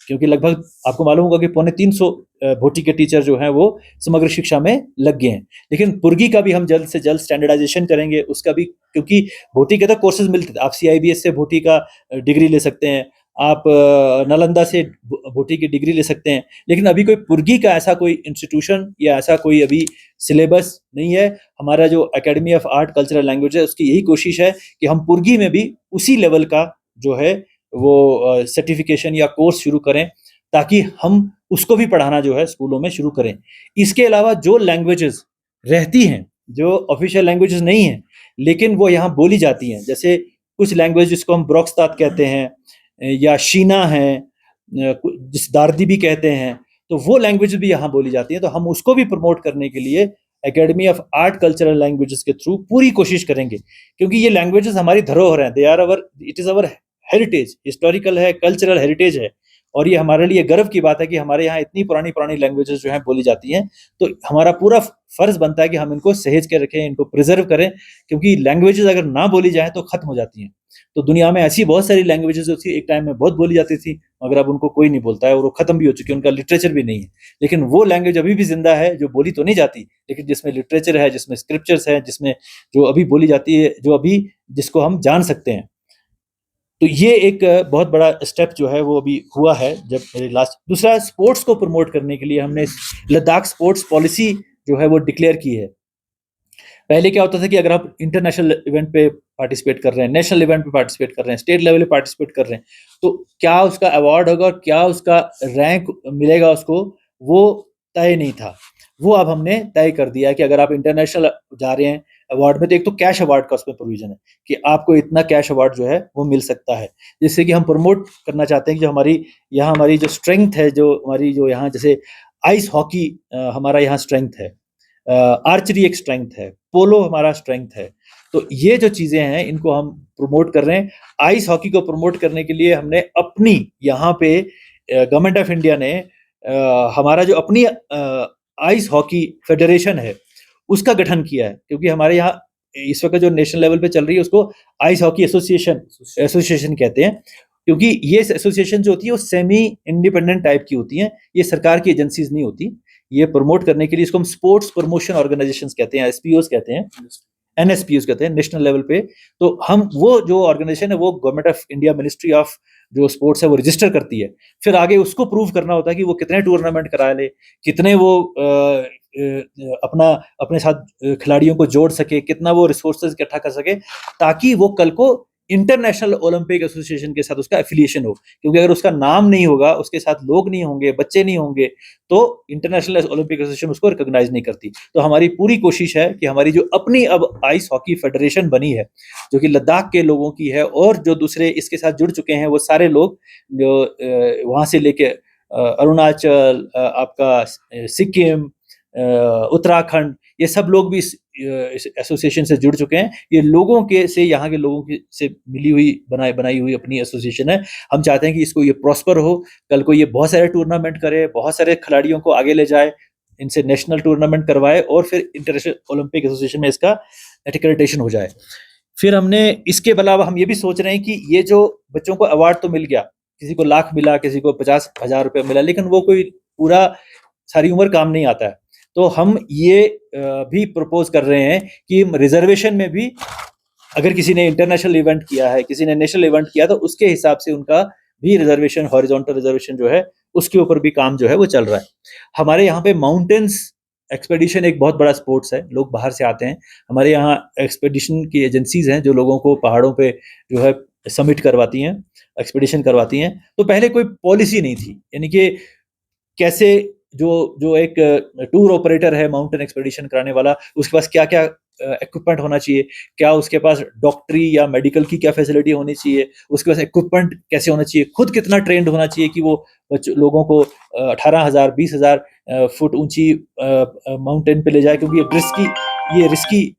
क्योंकि लगभग आपको मालूम होगा कि 350 भोटी के टीचर जो हैं वो समग्र शिक्षा में लग गए हैं। लेकिन पुर्गी का भी हम जल्द से जल्द स्टैंडर्डाइजेशन करेंगे उसका भी, क्योंकि भोटी के तो कोर्सेज मिलते थे। आप सीआईबीएस से भोटी का डिग्री ले सकते हैं, आप नालंदा से भोटी की डिग्री ले सकते हैं, लेकिन अभी कोई पुर्गी का ऐसा कोई इंस्टीट्यूशन या ऐसा कोई अभी सिलेबस नहीं है। हमारा जो academy of art cultural language है उसकी यही कोशिश है कि हम पुर्गी में भी उसी लेवल का जो है वो सर्टिफिकेशन या कोर्स शुरू करें, ताकि हम उसको भी पढ़ाना जो है स्कूलों में शुरू करें। इसके अलावा जो लैंग्वेजेस रहती हैं, जो ऑफिशियल लैंग्वेजेस नहीं हैं लेकिन वो यहाँ बोली जाती हैं, जैसे कुछ लैंग्वेज जिसको हम ब्रॉक्सतात कहते हैं या शीना है, जिस दार्दी भी कहते हैं, तो वो लैंग्वेज भी यहाँ बोली जाती हैं। तो हम उसको भी प्रमोट करने के लिए academy of art cultural languages के थ्रू पूरी कोशिश करेंगे, क्योंकि ये लैंग्वेजेस हमारी धरोहर हैं। They are our, it is our heritage, historical है, कल्चरल हेरिटेज है, और ये हमारे लिए गर्व की बात है कि हमारे यहाँ इतनी पुरानी पुरानी लैंग्वेजेस जो हैं बोली जाती हैं। तो हमारा पूरा फर्ज बनता है कि हम इनको सहेज के रखें, इनको प्रिजर्व करें, क्योंकि लैंग्वेजेस अगर ना बोली जाए तो खत्म हो जाती हैं। तो दुनिया में ऐसी बहुत सारी लैंग्वेजेस जो थी एक टाइम में बहुत बोली जाती थी, मगर अब उनको कोई नहीं बोलता है और वो खत्म भी हो चुकी है, उनका लिटरेचर भी नहीं है। लेकिन वो लैंग्वेज अभी भी जिंदा है जो बोली तो नहीं जाती, लेकिन जिसमें लिटरेचर है, जिसमें स्क्रिप्चर्स है, जिसमें जो अभी बोली जाती है, जो अभी जिसको हम जान सकते हैं। तो ये एक बहुत बड़ा स्टेप जो है वो अभी हुआ है जब मेरे लास्ट। दूसरा, स्पोर्ट्स को प्रमोट करने के लिए हमने लद्दाख स्पोर्ट्स पॉलिसी जो है वो डिक्लेयर की है। पहले क्या होता था कि अगर आप इंटरनेशनल इवेंट पे पार्टिसिपेट कर रहे हैं, नेशनल इवेंट पे पार्टिसिपेट कर रहे हैं, स्टेट लेवल पे पार्टिसिपेट कर रहे हैं, तो क्या उसका अवार्ड होगा और क्या उसका रैंक मिलेगा उसको, वो तय नहीं था। वो अब हमने तय कर दिया है कि अगर आप इंटरनेशनल जा रहे हैं अवार्ड में, तो एक तो कैश अवार्ड का उसमें प्रोविजन है कि आपको इतना कैश अवार्ड जो है वो मिल सकता है, जिससे कि हम प्रमोट करना चाहते हैं कि जो हमारी जो स्ट्रेंथ है, जो हमारी जो यहाँ जैसे आइस हॉकी हमारा यहाँ स्ट्रेंथ है, आर्चरी एक स्ट्रेंथ है, पोलो हमारा स्ट्रेंथ है। तो ये जो चीजें हैं इनको हम प्रमोट कर रहे हैं। आइस हॉकी को प्रमोट करने के लिए हमने अपनी यहाँ पे गवर्नमेंट ऑफ इंडिया ने हमारा जो अपनी आइस हॉकी फेडरेशन है उसका गठन किया है, क्योंकि हमारे यहाँ इस वक्त जो नेशनल लेवल पे चल रही है उसको आइस हॉकी एसोसिएशन कहते हैं, क्योंकि ये एसोसिएशन जो होती है वो सेमी इंडिपेंडेंट टाइप की होती हैं, ये सरकार की एजेंसीज नहीं होती। ये प्रमोट करने के लिए इसको हम स्पोर्ट्स प्रमोशन ऑर्गेनाइजेशंस कहते हैं, एसपीओस कहते हैं, एनएसपीओस कहते हैं नेशनल लेवल पे। तो हम वो जो ऑर्गेनाइजेशन है वो government of India ministry of जो स्पोर्ट्स है वो रजिस्टर करती है। फिर आगे उसको प्रूव करना होता है कि वो कितने टूर्नामेंट करा ले, कितने वो अपने साथ खिलाड़ियों को जोड़ सके, कितना वो रिसोर्सेज इकट्ठा कर सके, ताकि वो कल को इंटरनेशनल ओलंपिक एसोसिएशन के साथ उसका एफिलिएशन हो। क्योंकि अगर उसका नाम नहीं होगा, उसके साथ लोग नहीं होंगे, बच्चे नहीं होंगे, तो इंटरनेशनल ओलंपिक एसोसिएशन उसको रिकॉग्नाइज नहीं करती। तो हमारी पूरी कोशिश है कि हमारी जो अपनी अब आइस हॉकी फेडरेशन बनी है, जो कि लद्दाख के लोगों की है, और जो दूसरे इसके साथ जुड़ चुके हैं वो सारे लोग, जो वहां से लेके अरुणाचल, आपका सिक्किम, उत्तराखंड, ये सब लोग भी इस एसोसिएशन से जुड़ चुके हैं। ये लोगों के से, यहाँ के लोगों की से मिली हुई बनाई हुई अपनी एसोसिएशन है। हम चाहते हैं कि इसको ये प्रॉस्पर हो, कल को ये बहुत सारे टूर्नामेंट करे, बहुत सारे खिलाड़ियों को आगे ले जाए, इनसे नेशनल टूर्नामेंट करवाए, और फिर इंटरनेशनल ओलंपिक एसोसिएशन में इसका एक्रेडिटेशन हो जाए। फिर हमने इसके अलावा हम ये भी सोच रहे हैं कि ये जो बच्चों को अवार्ड तो मिल गया, किसी को लाख मिला, किसी को 50,000 रुपये मिला, लेकिन वो कोई पूरा सारी उम्र काम नहीं आता है। तो हम ये भी प्रपोज कर रहे हैं कि रिजर्वेशन में भी अगर किसी ने इंटरनेशनल इवेंट किया है, किसी ने नेशनल इवेंट किया, तो उसके हिसाब से उनका भी रिजर्वेशन, हॉरिजॉन्टल रिजर्वेशन जो है, उसके ऊपर भी काम जो है वो चल रहा है। हमारे यहाँ पे माउंटेन्स एक्सपेडिशन एक बहुत बड़ा स्पोर्ट्स है, लोग बाहर से आते हैं। हमारे यहाँ एक्सपेडिशन की एजेंसीज हैं जो लोगों को पहाड़ों पे जो है समिट करवाती हैं, एक्सपेडिशन करवाती हैं। तो पहले कोई पॉलिसी नहीं थी, यानी कि कैसे जो जो एक टूर ऑपरेटर है माउंटेन एक्सपेडिशन कराने वाला, उसके पास क्या क्या इक्विपमेंट होना चाहिए, क्या उसके पास डॉक्टरी या मेडिकल की क्या फैसिलिटी होनी चाहिए, उसके पास इक्विपमेंट कैसे होना चाहिए, खुद कितना ट्रेंड होना चाहिए कि वो लोगों को 18,000 20,000 फुट ऊंची माउंटेन पे ले जाए, क्योंकि ये रिस्की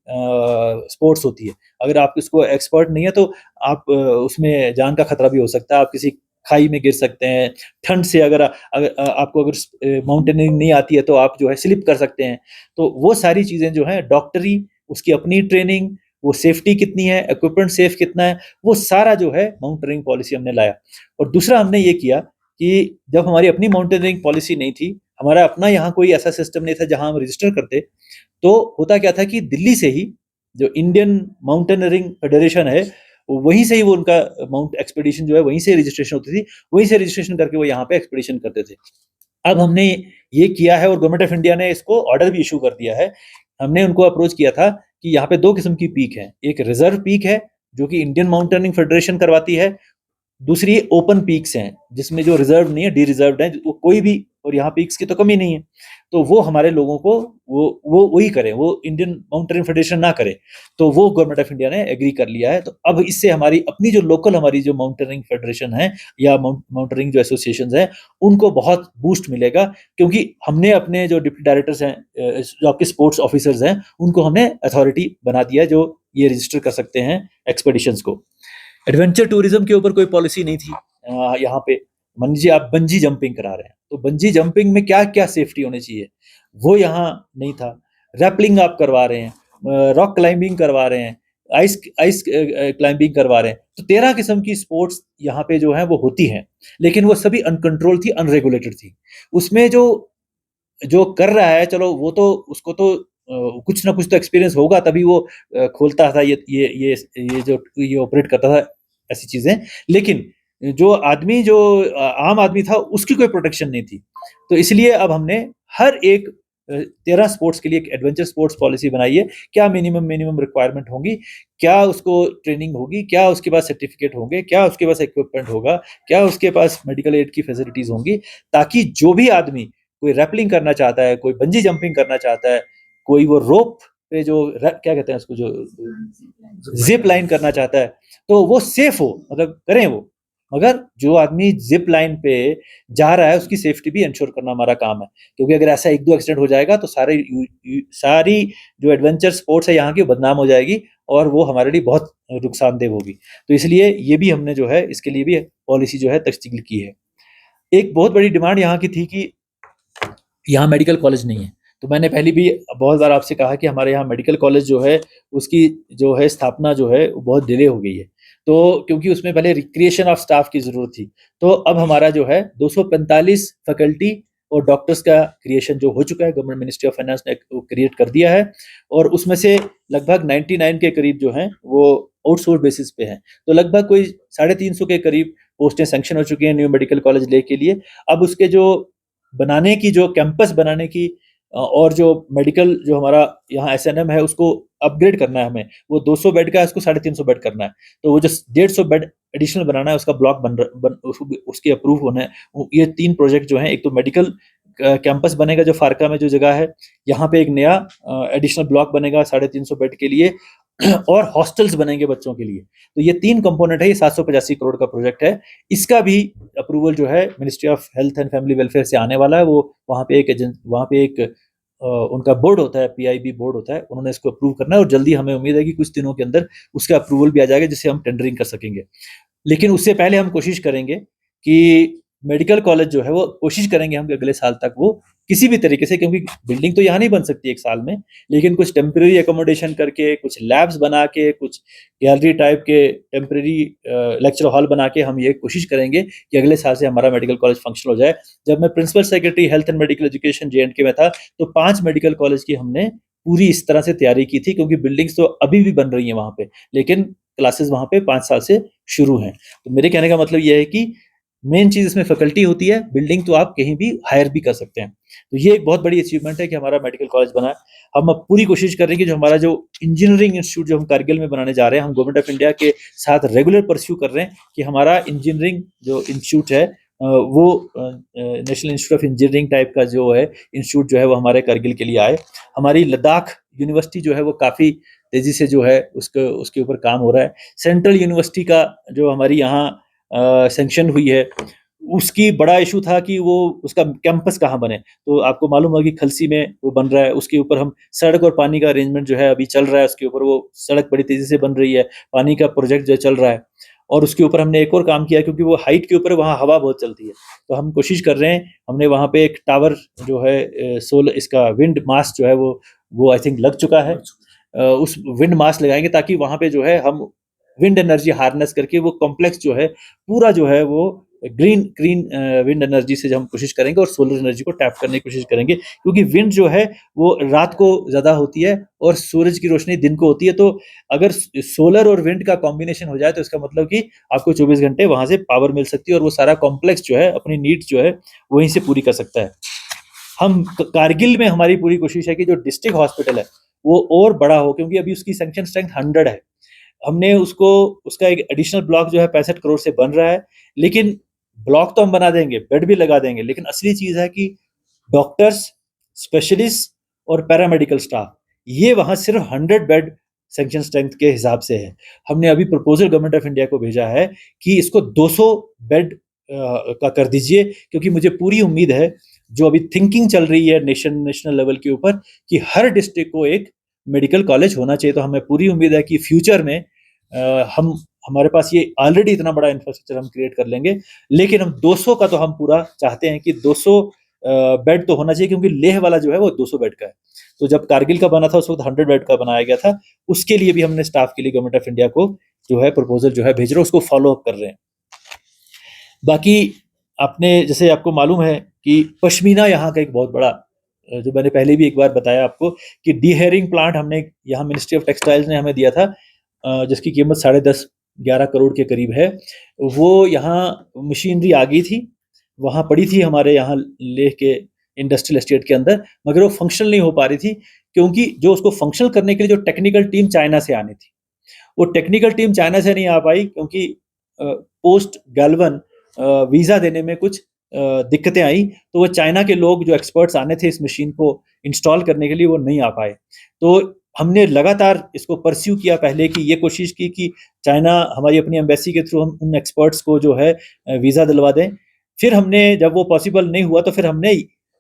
स्पोर्ट्स होती है। अगर आप इसको एक्सपर्ट नहीं है तो आप उसमें जान का खतरा भी हो सकता है, आप किसी खाई में गिर सकते हैं। ठंड से अगर आपको अगर माउंटेनियरिंग नहीं आती है तो आप जो है स्लिप कर सकते हैं। तो वो सारी चीज़ें जो हैं, डॉक्टरी, उसकी अपनी ट्रेनिंग, वो सेफ्टी कितनी है, इक्विपमेंट सेफ कितना है, वो सारा जो है माउंटेनियरिंग पॉलिसी हमने लाया। और दूसरा हमने ये किया कि जब हमारी अपनी माउंटेनियरिंग पॉलिसी नहीं थी, हमारा अपना यहाँ कोई ऐसा सिस्टम नहीं था जहाँ हम रजिस्टर करते, तो होता क्या था कि दिल्ली से ही जो इंडियन माउंटेनियरिंग फेडरेशन है, वहीं से ही वो उनका माउंट एक्सपेडिशन जो है वहीं से रजिस्ट्रेशन होती थी, वहीं से रजिस्ट्रेशन करके वो यहाँ पे एक्सपेडिशन करते थे। अब हमने ये किया है और गवर्नमेंट ऑफ इंडिया ने इसको ऑर्डर भी इशू कर दिया है। हमने उनको अप्रोच किया था कि यहाँ पे दो किस्म की पीक है, एक रिजर्व पीक है जो कि इंडियन माउंटेनिंग फेडरेशन करवाती है, दूसरी ओपन पीक्स हैं जिसमें जो रिजर्व नहीं है, डी रिजर्व है, वो कोई भी, और यहाँ पीक्स की तो कमी नहीं है, तो वो हमारे लोगों को वो वही करें, वो इंडियन माउंटेनिंग फेडरेशन ना करे। तो वो गवर्नमेंट ऑफ इंडिया ने एग्री कर लिया है। तो अब इससे हमारी अपनी जो लोकल हमारी जो माउंटेनिंग फेडरेशन है या माउंटेनिंग जो एसोसिएशंस हैं, उनको बहुत बूस्ट मिलेगा, क्योंकि हमने अपने जो डिप्टी डायरेक्टर्स हैं, जो आपके स्पोर्ट्स ऑफिसर्स हैं, उनको हमने अथॉरिटी बना दिया जो ये रजिस्टर कर सकते हैं एक्सपेडिशंस को। एडवेंचर टूरिज्म के ऊपर कोई पॉलिसी नहीं थी यहाँ पे। मान लीजिए आप बंजी जंपिंग करा रहे हैं, तो बंजी जंपिंग में क्या क्या सेफ्टी होनी चाहिए, वो यहाँ नहीं था। रैपलिंग आप करवा रहे हैं, रॉक क्लाइंबिंग करवा रहे हैं, आइस आइस क्लाइंबिंग करवा रहे हैं, तो 13 किस्म की स्पोर्ट्स यहाँ पे जो है वो होती हैं, लेकिन वो सभी अनकंट्रोल थी, अनरेगुलेटेड थी। उसमें जो जो कर रहा है, चलो वो तो उसको तो कुछ ना कुछ तो एक्सपीरियंस होगा, तभी वो खोलता था ये जो ये ऑपरेट करता था ऐसी चीजें। लेकिन जो आदमी जो आम आदमी था, उसकी कोई प्रोटेक्शन नहीं थी। तो इसलिए अब हमने हर एक 13 स्पोर्ट्स के लिए एक एडवेंचर स्पोर्ट्स पॉलिसी बनाई है। क्या मिनिमम रिक्वायरमेंट होगी, क्या उसको ट्रेनिंग होगी, क्या उसके पास सर्टिफिकेट होंगे, क्या उसके पास इक्विपमेंट होगा, क्या उसके पास मेडिकल एड की फैसिलिटीज होंगी, ताकि जो भी आदमी कोई रैपलिंग करना चाहता है, कोई बंजी जंपिंग करना चाहता है, कोई वो रोप पे जो क्या कहते हैं उसको, जो जिप लाइन करना चाहता है, तो वो सेफ हो, मतलब करें वो। मगर जो आदमी जिप लाइन पे जा रहा है, उसकी सेफ्टी भी इंश्योर करना हमारा काम है, क्योंकि अगर ऐसा एक दो एक्सीडेंट हो जाएगा तो सारी जो एडवेंचर स्पोर्ट्स है यहाँ की बदनाम हो जाएगी, और वो हमारे लिए बहुत नुकसानदेह होगी। तो इसलिए ये भी हमने जो है इसके लिए भी पॉलिसी जो है तश्कील की है। एक बहुत बड़ी डिमांड यहाँ की थी कि यहाँ मेडिकल कॉलेज नहीं है। तो मैंने पहले भी बहुत बार आपसे कहा कि हमारे यहाँ मेडिकल कॉलेज जो है, उसकी जो है स्थापना जो है वो बहुत डिले हो गई है। तो क्योंकि उसमें पहले रिक्रिएशन ऑफ स्टाफ की ज़रूरत थी, तो अब हमारा जो है 245 फैकल्टी और डॉक्टर्स का क्रिएशन जो हो चुका है, गवर्नमेंट मिनिस्ट्री ऑफ फाइनेंस ने क्रिएट कर दिया है, और उसमें से लगभग 99 के करीब जो हैं वो आउटसोर्स बेसिस पे हैं। तो लगभग कोई 350 के करीब पोस्टें सैंक्शन हो चुकी हैं न्यू मेडिकल कॉलेज ले के लिए। अब उसके जो बनाने की, जो कैंपस बनाने की, और जो मेडिकल जो हमारा यहाँ एसएनएम है, उसको अपग्रेड करना है हमें। वो 200 बेड का है, उसको 350 बेड करना है। तो वो जो 150 बेड एडिशनल बनाना है, उसका ब्लॉक उसके अप्रूव होना है। ये 3 प्रोजेक्ट जो हैं, एक तो मेडिकल कैंपस बनेगा जो फारका में जो जगह है, यहाँ पे एक नया एडिशनल ब्लॉक बनेगा 350 बेड के लिए, और हॉस्टल्स बनेंगे बच्चों के लिए। तो ये 3 कंपोनेंट है, ये 785 करोड़ का प्रोजेक्ट है। इसका भी अप्रूवल जो है ministry of health and family welfare से आने वाला है। वो वहाँ पे एक उनका बोर्ड होता है, पीआईबी बोर्ड होता है, उन्होंने इसको अप्रूव करना है, और जल्दी हमें उम्मीद है कि कुछ दिनों के अंदर उसका अप्रूवल भी आ जाएगा, जिससे हम टेंडरिंग कर सकेंगे। लेकिन उससे पहले हम कोशिश करेंगे कि मेडिकल कॉलेज जो है, वो कोशिश करेंगे हम कि अगले साल तक वो किसी भी तरीके से, क्योंकि बिल्डिंग तो यहाँ नहीं बन सकती एक साल में, लेकिन कुछ टेम्परेरी एकोमोडेशन करके, कुछ लैब्स बना के, कुछ गैलरी टाइप के टेम्परेरी लेक्चर हॉल बना के हम ये कोशिश करेंगे कि अगले साल से हमारा मेडिकल कॉलेज फंक्शनल हो जाए। जब मैं principal secretary health and medical education J&K में था, तो 5 मेडिकल कॉलेज की हमने पूरी इस तरह से तैयारी की थी, क्योंकि बिल्डिंग्स तो अभी भी बन रही हैं वहाँ पे, लेकिन क्लासेस वहाँ पे 5 साल से शुरू हैं। तो मेरे कहने का मतलब ये है कि मेन चीज़ इसमें फैकल्टी होती है, बिल्डिंग तो आप कहीं भी हायर भी कर सकते हैं। तो ये एक बहुत बड़ी अचीवमेंट है कि हमारा मेडिकल कॉलेज बना है। हम अब पूरी कोशिश कर रहे हैं कि जो हमारा जो इंजीनियरिंग इंस्टीट्यूट जो हम कारगिल में बनाने जा रहे हैं, हम गवर्नमेंट ऑफ इंडिया के साथ रेगुलर परस्यू कर रहे हैं कि हमारा इंजीनियरिंग जो इंस्टीट्यूट है वो national institute of engineering type का जो है इंस्टीट्यूट जो है वो हमारे कारगिल के लिए आए। हमारी लद्दाख यूनिवर्सिटी जो है वो काफ़ी तेज़ी से जो है उसके ऊपर काम हो रहा है। सेंट्रल यूनिवर्सिटी का जो हमारी यहाँ सैंक्शन हुई है, उसकी बड़ा इशू था कि वो उसका कैंपस कहाँ बने। तो आपको मालूम होगा कि खलसी में वो बन रहा है, उसके ऊपर हम सड़क और पानी का अरेंजमेंट जो है अभी चल रहा है, उसके ऊपर वो सड़क बड़ी तेज़ी से बन रही है, पानी का प्रोजेक्ट जो चल रहा है, और उसके ऊपर हमने एक और काम किया क्योंकि वो हाइट के ऊपर वहाँ हवा बहुत चलती है, तो हम कोशिश कर रहे हैं, हमने वहाँ पे एक टावर जो है सोलर इसका विंड मास्ट जो है वो आई थिंक लग चुका है। उस विंड मास्ट लगाएंगे ताकि वहाँ पे जो है हम विंड एनर्जी हार्नेस करके वो कॉम्प्लेक्स जो है पूरा जो है वो ग्रीन ग्रीन विंड एनर्जी से हम कोशिश करेंगे और सोलर एनर्जी को टैप करने की कोशिश करेंगे, क्योंकि विंड जो है वो रात को ज़्यादा होती है और सूरज की रोशनी दिन को होती है। तो अगर सोलर और विंड का कॉम्बिनेशन हो जाए तो इसका मतलब कि आपको 24 घंटे वहाँ से पावर मिल सकती है और वो सारा कॉम्प्लेक्स जो है अपनी नीड्स जो है वहीं से पूरी कर सकता है। हम कारगिल में हमारी पूरी कोशिश है कि जो डिस्ट्रिक्ट हॉस्पिटल है वो और बड़ा हो, क्योंकि अभी उसकी सैंक्शन स्ट्रेंथ 100 है। हमने उसका एक एडिशनल ब्लॉक जो है 65 करोड़ से बन रहा है, लेकिन ब्लॉक तो हम बना देंगे, बेड भी लगा देंगे, लेकिन असली चीज़ है कि डॉक्टर्स, स्पेशलिस्ट और पैरामेडिकल स्टाफ, ये वहाँ सिर्फ 100 बेड सैंक्शन स्ट्रेंथ के हिसाब से है। हमने अभी प्रपोजल गवर्नमेंट ऑफ इंडिया को भेजा है कि इसको 200 बेड का कर दीजिए, क्योंकि मुझे पूरी उम्मीद है, जो अभी थिंकिंग चल रही है नेशनल लेवल के ऊपर, कि हर डिस्ट्रिक्ट को एक मेडिकल कॉलेज होना चाहिए। तो हमें पूरी उम्मीद है कि फ्यूचर में हमारे पास ये ऑलरेडी इतना बड़ा इंफ्रास्ट्रक्चर हम क्रिएट कर लेंगे, लेकिन हम 200 का तो हम पूरा चाहते हैं कि 200 बेड तो होना चाहिए, क्योंकि लेह वाला जो है वो 200 बेड का है। तो जब कारगिल का बना था उस वक्त 100 बेड का बनाया गया था। उसके लिए भी हमने स्टाफ के लिए गवर्नमेंट ऑफ इंडिया को जो है प्रपोजल जो है भेज रहे हैं, उसको फॉलो अप कर रहे हैं। बाकी आपने जैसे आपको मालूम है कि पश्मीना यहाँ का एक बहुत बड़ा, जो मैंने पहले भी एक बार बताया आपको कि डीहेयरिंग प्लांट हमने यहाँ मिनिस्ट्री ऑफ टेक्सटाइल्स ने हमें दिया था, जिसकी कीमत 10.5-11 करोड़ के करीब है। वो यहाँ मशीनरी आ गई थी, वहाँ पड़ी थी हमारे यहाँ लेह के इंडस्ट्रियल एस्टेट के अंदर, मगर वो फंक्शनल नहीं हो पा रही थी, क्योंकि जो उसको फंक्शनल करने के लिए जो टेक्निकल टीम चाइना से आनी थी, वो टेक्निकल टीम चाइना से नहीं आ पाई, क्योंकि पोस्ट गैल्वन वीज़ा देने में कुछ दिक्कतें आई, तो वो चाइना के लोग जो एक्सपर्ट्स आने थे इस मशीन को इंस्टॉल करने के लिए वो नहीं आ पाए। तो हमने लगातार इसको परस्यू किया, पहले कि ये कोशिश की कि चाइना हमारी अपनी एम्बेसी के थ्रू हम उन एक्सपर्ट्स को जो है वीज़ा दिलवा दें। फिर हमने, जब वो पॉसिबल नहीं हुआ, तो फिर हमने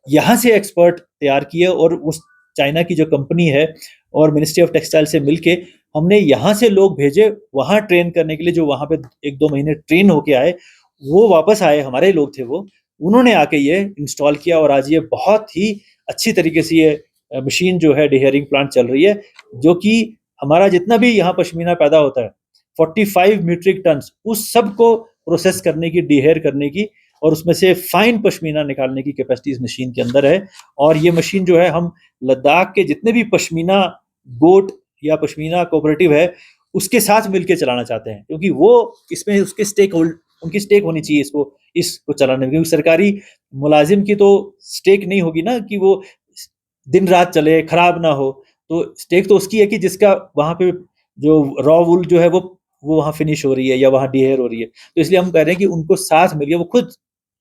यहाँ से एक्सपर्ट तैयार किए और उस चाइना की जो कंपनी है और मिनिस्ट्री ऑफ टेक्सटाइल से मिलके हमने यहाँ से लोग भेजे वहाँ ट्रेन करने के लिए, जो वहाँ पे 1-2 महीने ट्रेन होके आए, वो वापस आए, हमारे लोग थे वो, उन्होंने आके ये इंस्टॉल किया और आज ये बहुत ही अच्छी तरीके से ये मशीन जो है डीहेयरिंग प्लांट चल रही है, जो कि हमारा जितना भी यहाँ पश्मीना पैदा होता है 45 मीट्रिक टन, उस सब को प्रोसेस करने की, डीहेयर करने की और उसमें से फाइन पश्मीना निकालने की कैपेसिटी इस मशीन के अंदर है। और ये मशीन जो है हम लद्दाख के जितने भी पश्मीना गोट या पश्मीना कोऑपरेटिव है उसके साथ मिलकर चलाना चाहते हैं, क्योंकि वो इसमें उनकी स्टेक होनी चाहिए इसको चलाने में, क्योंकि सरकारी मुलाजिम की तो स्टेक नहीं होगी ना कि वो दिन रात चले, खराब ना हो। तो स्टेक तो उसकी है कि जिसका वहाँ पे जो रॉ वूल जो है वो वहाँ फिनिश हो रही है या वहाँ डीहेयर हो रही है। तो इसलिए हम कह रहे हैं कि उनको साथ मिलिए, वो खुद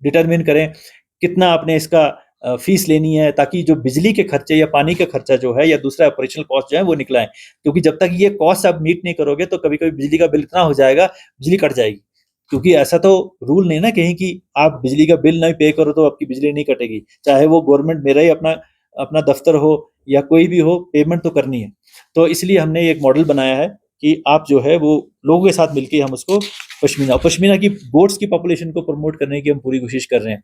डिटरमिन करें कितना आपने इसका फीस लेनी है, ताकि जो बिजली के खर्चे या पानी का खर्चा जो है या दूसरा ऑपरेशनल कॉस्ट जो है वो निकलाएं। क्योंकि जब तक ये कॉस्ट आप मीट नहीं करोगे तो कभी कभी बिजली का बिल इतना हो जाएगा, बिजली कट जाएगी। क्योंकि ऐसा तो रूल नहीं ना कहीं कि आप बिजली का बिल नहीं पे करो तो आपकी बिजली नहीं कटेगी, चाहे वो गवर्नमेंट मेरा ही अपना दफ्तर हो या कोई भी हो, पेमेंट तो करनी है। तो इसलिए हमने एक मॉडल बनाया है कि आप जो है वो लोगों के साथ मिलकर हम उसको पश्मीना की गोट्स की पॉपुलेशन को प्रमोट करने की हम पूरी कोशिश कर रहे हैं।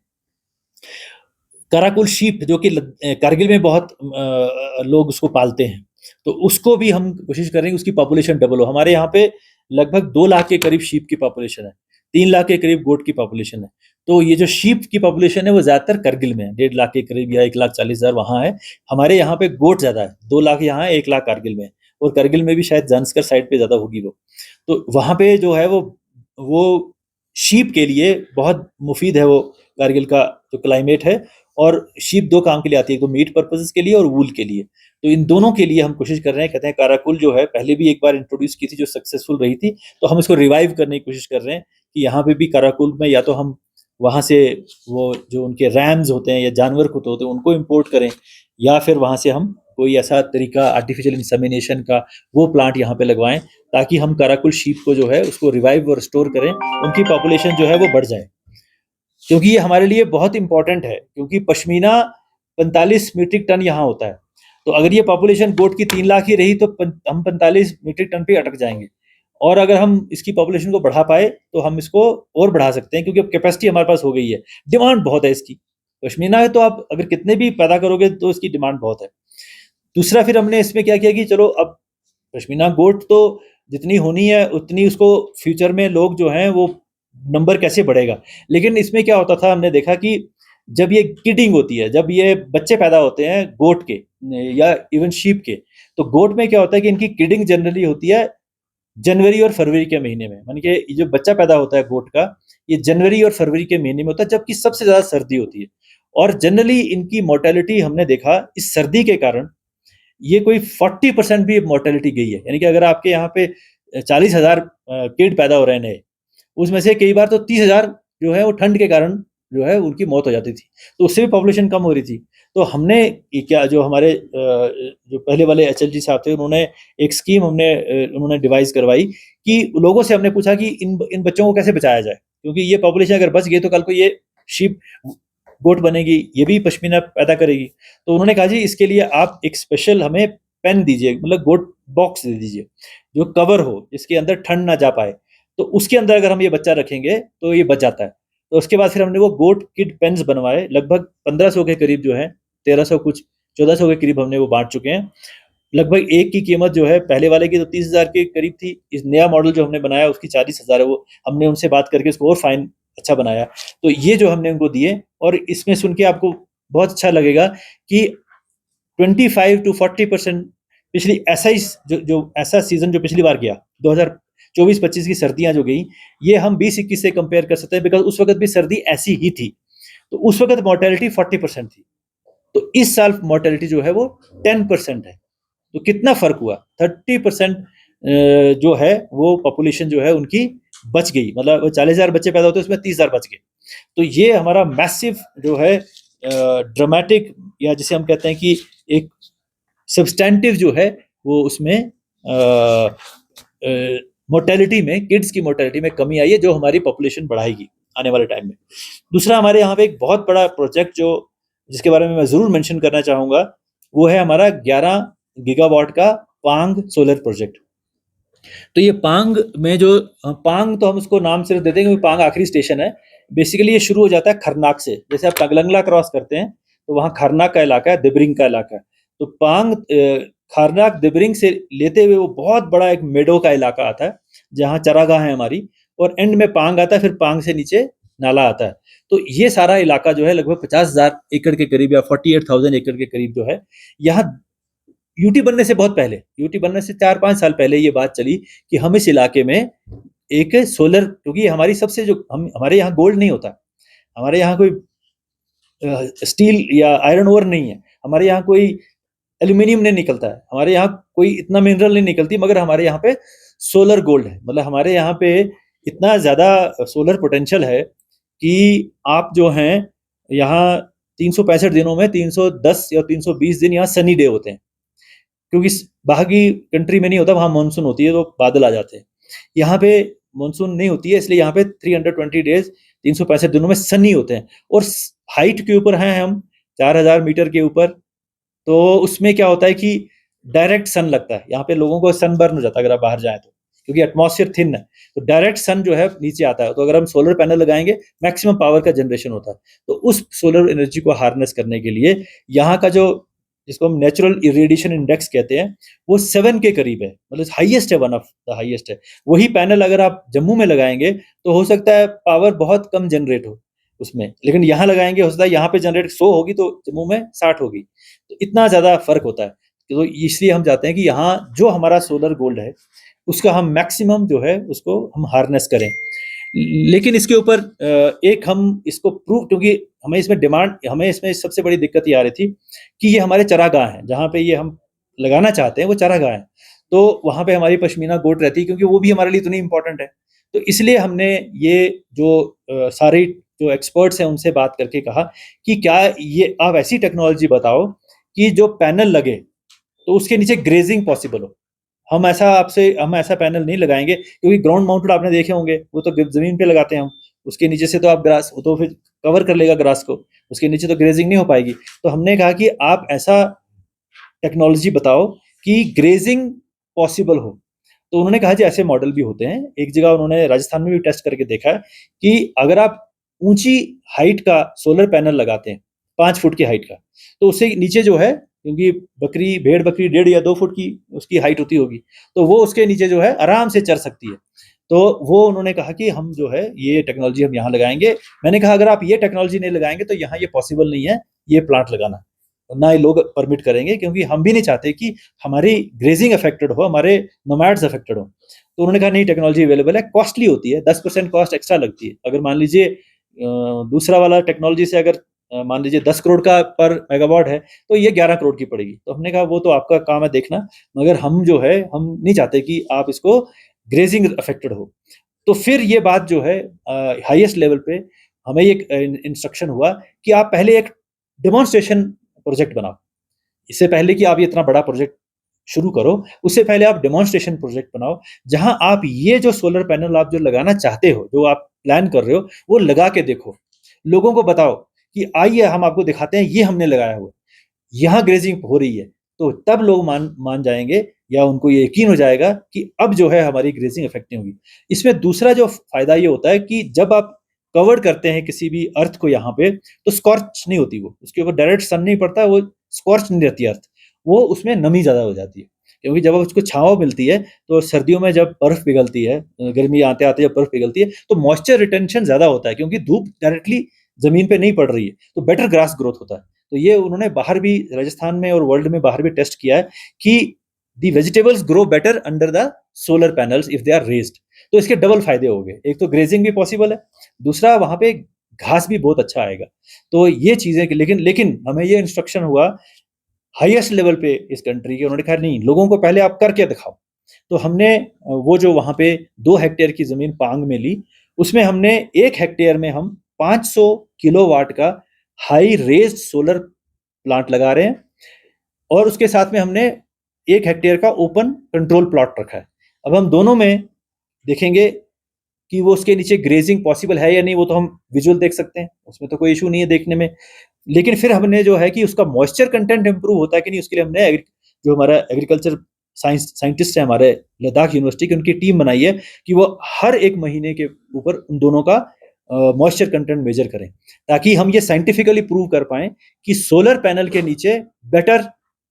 कराकुल शीप जो कि कारगिल में बहुत लोग उसको पालते हैं, तो उसको भी हम कोशिश कर रहे हैं कि उसकी पॉपुलेशन डबल हो। हमारे यहाँ पे लगभग 2 लाख के करीब शीप की पॉपुलेशन है, 3 लाख के करीब गोट की पॉपुलेशन है। तो ये जो शीप की पॉपुलेशन है वो ज़्यादातर करगिल में है, 1.5 लाख के करीब या 1,40,000 वहाँ है। हमारे यहाँ पे गोट ज़्यादा है, 2 लाख यहाँ है, 1 लाख कारगिल में है, और करगिल में भी शायद ज़ांस्कर साइड पे ज़्यादा होगी वो। तो वहाँ पे जो है वो शीप के लिए बहुत मुफीद है वो कारगिल का जो क्लाइमेट है। और शीप 2 काम के लिए आती है, एक तो मीट पर्पसेस के लिए और वूल के लिए। तो इन दोनों के लिए हम कोशिश कर रहे हैं। कहते हैं काराकुल जो है पहले भी एक बार इंट्रोड्यूस की थी जो सक्सेसफुल रही थी, तो हम इसको रिवाइव करने की कोशिश कर रहे हैं कि यहाँ पे भी काराकुल में या तो हम वहाँ से वो जो उनके रैम्स होते हैं या जानवर कुत्ते होते हैं उनको इम्पोर्ट करें, या फिर वहाँ से हम कोई ऐसा तरीका आर्टिफिशियल इंसेमिनेशन का वो प्लांट यहाँ पे लगवाएं, ताकि हम काराकुल शीप को जो है उसको रिवाइव और रिस्टोर करें, उनकी पॉपुलेशन जो है वो बढ़ जाए। क्योंकि ये हमारे लिए बहुत इंपॉर्टेंट है, क्योंकि पश्मीना 45 मीट्रिक टन यहाँ होता है। तो अगर ये पॉपुलेशन गोट की 3 लाख ही रही तो हम 45 मीट्रिक टन पे अटक जाएंगे। और अगर हम इसकी पॉपुलेशन को बढ़ा पाए तो हम इसको और बढ़ा सकते हैं, क्योंकि अब कैपेसिटी हमारे पास हो गई है, डिमांड बहुत है इसकी। पश्मीना है तो आप अगर कितने भी पैदा करोगे तो इसकी डिमांड बहुत है। दूसरा फिर हमने इसमें क्या किया कि चलो अब पश्मीना गोट तो जितनी होनी है उतनी उसको फ्यूचर में लोग जो हैं वो नंबर कैसे बढ़ेगा। लेकिन इसमें क्या होता था, हमने देखा कि जब ये किडिंग होती है, जब ये बच्चे पैदा होते हैं गोट के या इवन शीप के, तो गोट में क्या होता है कि इनकी किडिंग जनरली होती है जनवरी और फरवरी के महीने में। मान के जो बच्चा पैदा होता है गोट का, ये जनवरी और फरवरी के महीने में होता है, जबकि सबसे ज़्यादा सर्दी होती है। और जनरली इनकी मोर्टेलिटी हमने देखा इस सर्दी के कारण ये कोई 40% भी मोर्टेलिटी गई है। यानी कि अगर आपके यहाँ पे 40,000 किड पैदा हो रहे हैं नए, उसमें से कई बार तो 30,000 जो है वो ठंड के कारण जो है उनकी मौत हो जाती थी, तो उससे भी पॉपुलेशन कम हो रही थी। तो हमने क्या जो हमारे जो पहले वाले HLG साहब थे उन्होंने एक स्कीम उन्होंने डिवाइस करवाई कि लोगों से हमने पूछा कि इन बच्चों को कैसे बचाया जाए, क्योंकि ये पॉपुलेशन अगर बच गई तो कल को ये शीप गोट बनेगी, ये भी पश्मीना पैदा करेगी। तो उन्होंने कहा जी इसके लिए आप एक स्पेशल हमें पेन दीजिए, मतलब गोट बॉक्स दे दीजिए जो कवर हो, जिसके अंदर ठंड ना जा पाए, तो उसके अंदर अगर हम ये बच्चा रखेंगे तो ये बच जाता है। तो उसके बाद फिर हमने वो गोट किड पेन्स बनवाए, लगभग 1500 के करीब जो है, 1300 कुछ 1400 के करीब हमने वो बांट चुके हैं। लगभग एक की कीमत जो है पहले वाले की तो 30,000 के करीब थी, इस नया मॉडल जो हमने बनाया उसकी 40,000 है। वो हमने उनसे बात करके उसको और फाइन अच्छा बनाया। तो ये जो हमने उनको दिए, और इसमें सुन के आपको बहुत अच्छा लगेगा कि 25 to 40% पिछली ऐसा ही जो ऐसा सीजन जो पिछली बार गया 2024-25 की सर्दियां जो गई, ये हम 20-21 से कंपेयर कर सकते हैं, बिकॉज उस वक्त भी सर्दी ऐसी ही थी। तो उस वक्त मोर्टेलिटी 40% थी, तो इस साल मोर्टेलिटी जो है वो 10% है। तो कितना फर्क हुआ, 30% जो है वो पॉपुलेशन जो है उनकी बच गई। मतलब 40,000 बच्चे पैदा होते उसमें 30,000 बच गए। तो ये हमारा मैसिव जो है ड्रामेटिक, या जिसे हम कहते हैं कि एक सब्सटेंटिव जो है वो उसमें मोर्टेलिटी में, किड्स की मोर्टेलिटी में कमी आई है, जो हमारी पॉपुलेशन बढ़ाएगी आने वाले टाइम में। दूसरा हमारे यहाँ पे एक बहुत बड़ा प्रोजेक्ट जो जिसके बारे में मैं जरूर मेंशन करना चाहूंगा, वो है हमारा 11 गीगावाट का पांग सोलर प्रोजेक्ट। तो ये पांग में जो पांग तो हम उसको नाम सिर्फ देते हैं क्योंकि पांग आखिरी स्टेशन है। बेसिकली ये शुरू हो जाता है खरनाक से, जैसे आप तगलंगला क्रॉस करते हैं तो वहाँ खरनाक का इलाका है, दिब्रिंग का इलाका है। तो पांग खरनाक दिब्रिंग से लेते हुए वो बहुत बड़ा एक मेडो का इलाका आता है जहाँ चरागाह है हमारी, और एंड में पांग आता है, फिर पांग से नीचे नाला आता है। तो ये सारा इलाका जो है लगभग 50,000 एकड़ के करीब या 48,000 एकड़ के करीब जो है, यहाँ यूटी बनने से बहुत पहले, यूटी बनने से 4-5 साल पहले ये बात चली कि हम इस इलाके में एक सोलर, क्योंकि हमारी सबसे जो हमारे यहाँ गोल्ड नहीं होता, हमारे यहाँ कोई स्टील या आयरन ओर नहीं है, हमारे यहाँ कोई एल्यूमिनियम नहीं निकलता है, हमारे यहाँ कोई इतना मिनरल नहीं निकलती, मगर हमारे यहाँ पे सोलर गोल्ड है। मतलब हमारे यहाँ पे इतना ज़्यादा सोलर पोटेंशियल है कि आप जो हैं यहाँ 365 दिनों में 310 या 320 दिन यहाँ सनी डे होते हैं, क्योंकि बाकी कंट्री में नहीं होता, वहाँ मानसून होती है तो बादल आ जाते हैं। यहाँ पे मानसून नहीं होती है, इसलिए यहाँ पे 320 डेज 365 दिनों में सनी होते हैं। और हाइट के ऊपर हैं हम 4,000 मीटर के ऊपर, तो उसमें क्या होता है कि डायरेक्ट सन लगता है, यहाँ पे लोगों को सन बर्न हो जाता है अगर आप बाहर जाए तो। क्योंकि एटमॉस्फेयर थिन है, तो डायरेक्ट सन जो है नीचे आता है, तो अगर हम सोलर पैनल लगाएंगे मैक्सिमम पावर का जनरेशन होता है। तो उस सोलर एनर्जी को हार्नेस करने के लिए यहाँ का जो, जिसको हम नेचुरल इरेडिएशन इंडेक्स कहते हैं, वो 7 के करीब है, मतलब हाईएस्ट है, वन ऑफ द हाईएस्ट है। वही पैनल अगर आप जम्मू में लगाएंगे तो हो सकता है पावर बहुत कम जनरेट हो उसमें, लेकिन यहाँ लगाएंगे हो सकता है यहाँ पे जनरेट 100 होगी तो जम्मू में 60 होगी, तो इतना ज़्यादा फर्क होता है। तो इसलिए हम चाहते हैं कि यहाँ जो हमारा सोलर गोल्ड है उसका हम मैक्सिमम जो है उसको हम हार्नेस करें। लेकिन इसके ऊपर एक हम इसको प्रूव, क्योंकि हमें इसमें सबसे बड़ी दिक्कत ये आ रही थी कि ये हमारे चरागाह हैं, जहाँ पे ये हम लगाना चाहते हैं वो चरागाह है, तो वहाँ पे हमारी पश्मीना गोट रहती है, क्योंकि वो भी हमारे लिए इतनी इंपॉर्टेंट है। तो इसलिए हमने ये जो सारे जो एक्सपर्ट्स हैं उनसे बात करके कहा कि क्या ये आप ऐसी टेक्नोलॉजी बताओ कि जो पैनल लगे तो उसके नीचे ग्रेजिंग पॉसिबल हो। हम ऐसा पैनल नहीं लगाएंगे, क्योंकि ग्राउंड माउंटेड आपने देखे होंगे, वो तो जमीन पे लगाते हैं हम, उसके नीचे से तो आप ग्रास, वो तो फिर कवर कर लेगा ग्रास को, उसके नीचे तो ग्रेजिंग नहीं हो पाएगी। तो हमने कहा कि आप ऐसा टेक्नोलॉजी बताओ कि ग्रेजिंग पॉसिबल हो। तो उन्होंने कहा जी ऐसे मॉडल भी होते हैं। एक जगह उन्होंने राजस्थान में भी टेस्ट करके देखा है कि अगर आप ऊंची हाइट का सोलर पैनल लगाते हैं, 5 फुट की हाइट का, तो उससे नीचे जो है, क्योंकि भेड़ बकरी 1.5 या 2 फुट की उसकी हाइट होती होगी, तो वो उसके नीचे जो है आराम से चर सकती है। तो वो उन्होंने कहा कि हम जो है ये टेक्नोलॉजी हम यहाँ लगाएंगे। मैंने कहा अगर आप ये टेक्नोलॉजी नहीं लगाएंगे तो यहाँ ये पॉसिबल नहीं है ये प्लांट लगाना, ना ही लोग परमिट करेंगे, क्योंकि हम भी नहीं चाहते कि हमारी ग्रेजिंग अफेक्टेड हो, हमारे नोमैड्स अफेक्टेड हो। तो उन्होंने कहा नहीं, टेक्नोलॉजी अवेलेबल है, कॉस्टली होती है, 10% कॉस्ट एक्स्ट्रा लगती है। अगर मान लीजिए दूसरा वाला टेक्नोलॉजी से अगर मान लीजिए 10 करोड़ का पर मेगावाट है तो ये 11 करोड़ की पड़ेगी। तो हमने कहा वो तो आपका काम है देखना, मगर हम जो है हम नहीं चाहते कि आप इसको ग्रेजिंग अफेक्टेड हो। तो फिर ये बात जो है हाईएस्ट लेवल पे हमें एक इंस्ट्रक्शन हुआ कि आप पहले एक डेमोन्स्ट्रेशन प्रोजेक्ट बनाओ। इससे पहले कि आप ये इतना बड़ा प्रोजेक्ट शुरू करो, उससे पहले आप डेमोन्स्ट्रेशन प्रोजेक्ट बनाओ, जहां आप ये जो सोलर पैनल आप जो लगाना चाहते हो, जो आप प्लान कर रहे हो, वो लगा के देखो, लोगों को बताओ कि आइए हम आपको दिखाते हैं ये हमने लगाया हुआ, यहाँ ग्रेजिंग हो रही है। तो तब लोग मान जाएंगे, या उनको ये यकीन हो जाएगा कि अब जो है हमारी ग्रेजिंग इफेक्ट नहीं होगी। इसमें दूसरा जो फायदा ये होता है कि जब आप कवर करते हैं किसी भी अर्थ को यहाँ पे, तो स्कॉर्च नहीं होती, वो उसके ऊपर डायरेक्ट सन नहीं पड़ता, वो स्कॉर्च नहीं रहती अर्थ, वो उसमें नमी ज्यादा हो जाती है। क्योंकि जब उसको छांव मिलती है, तो सर्दियों में जब बर्फ पिघलती है, गर्मी आते आते जब बर्फ पिघलती है, तो मॉइस्चर रिटेंशन ज्यादा होता है, क्योंकि धूप डायरेक्टली जमीन पे नहीं पड़ रही है, तो बेटर ग्रास ग्रोथ होता है। तो ये उन्होंने बाहर भी, राजस्थान में और वर्ल्ड में बाहर भी टेस्ट किया है कि the vegetables grow better under the solar panels if they are raised. तो इसके डबल फायदे हो गए, एक तो ग्रेजिंग भी पॉसिबल है, दूसरा वहां पे घास भी बहुत अच्छा आएगा। तो ये चीजें, लेकिन हमें ये इंस्ट्रक्शन हुआ हाईएस्ट लेवल पे इस कंट्री के, उन्होंने कहा नहीं, लोगों को पहले आप करके दिखाओ। तो हमने वो जो वहां पे 2 हेक्टेयर की जमीन पांग में ली, उसमें हमने 1 हेक्टेयर में हम 500 किलोवाट का हाई रेज्ड सोलर प्लांट लगा रहे हैं, और उसके साथ में हमने 1 हेक्टेयर का ओपन कंट्रोल प्लॉट रखा है। अब हम दोनों में देखेंगे कि वो उसके नीचे ग्रेजिंग पॉसिबल है या नहीं, वो तो हम विजुअल देख सकते हैं, उसमें तो कोई इशू नहीं है देखने में। लेकिन फिर हमने जो है कि उसका मॉइस्चर कंटेंट इंप्रूव होता है कि नहीं, उसके लिए हमने जो हमारा एग्रीकल्चर साइंटिस्ट है हमारे लद्दाख यूनिवर्सिटी की, उनकी टीम बनाई है कि वो हर 1 महीने के ऊपर उन दोनों का मॉइस्चर कंटेंट मेजर करें, ताकि हम ये साइंटिफिकली प्रूव कर पाए कि सोलर पैनल के नीचे बेटर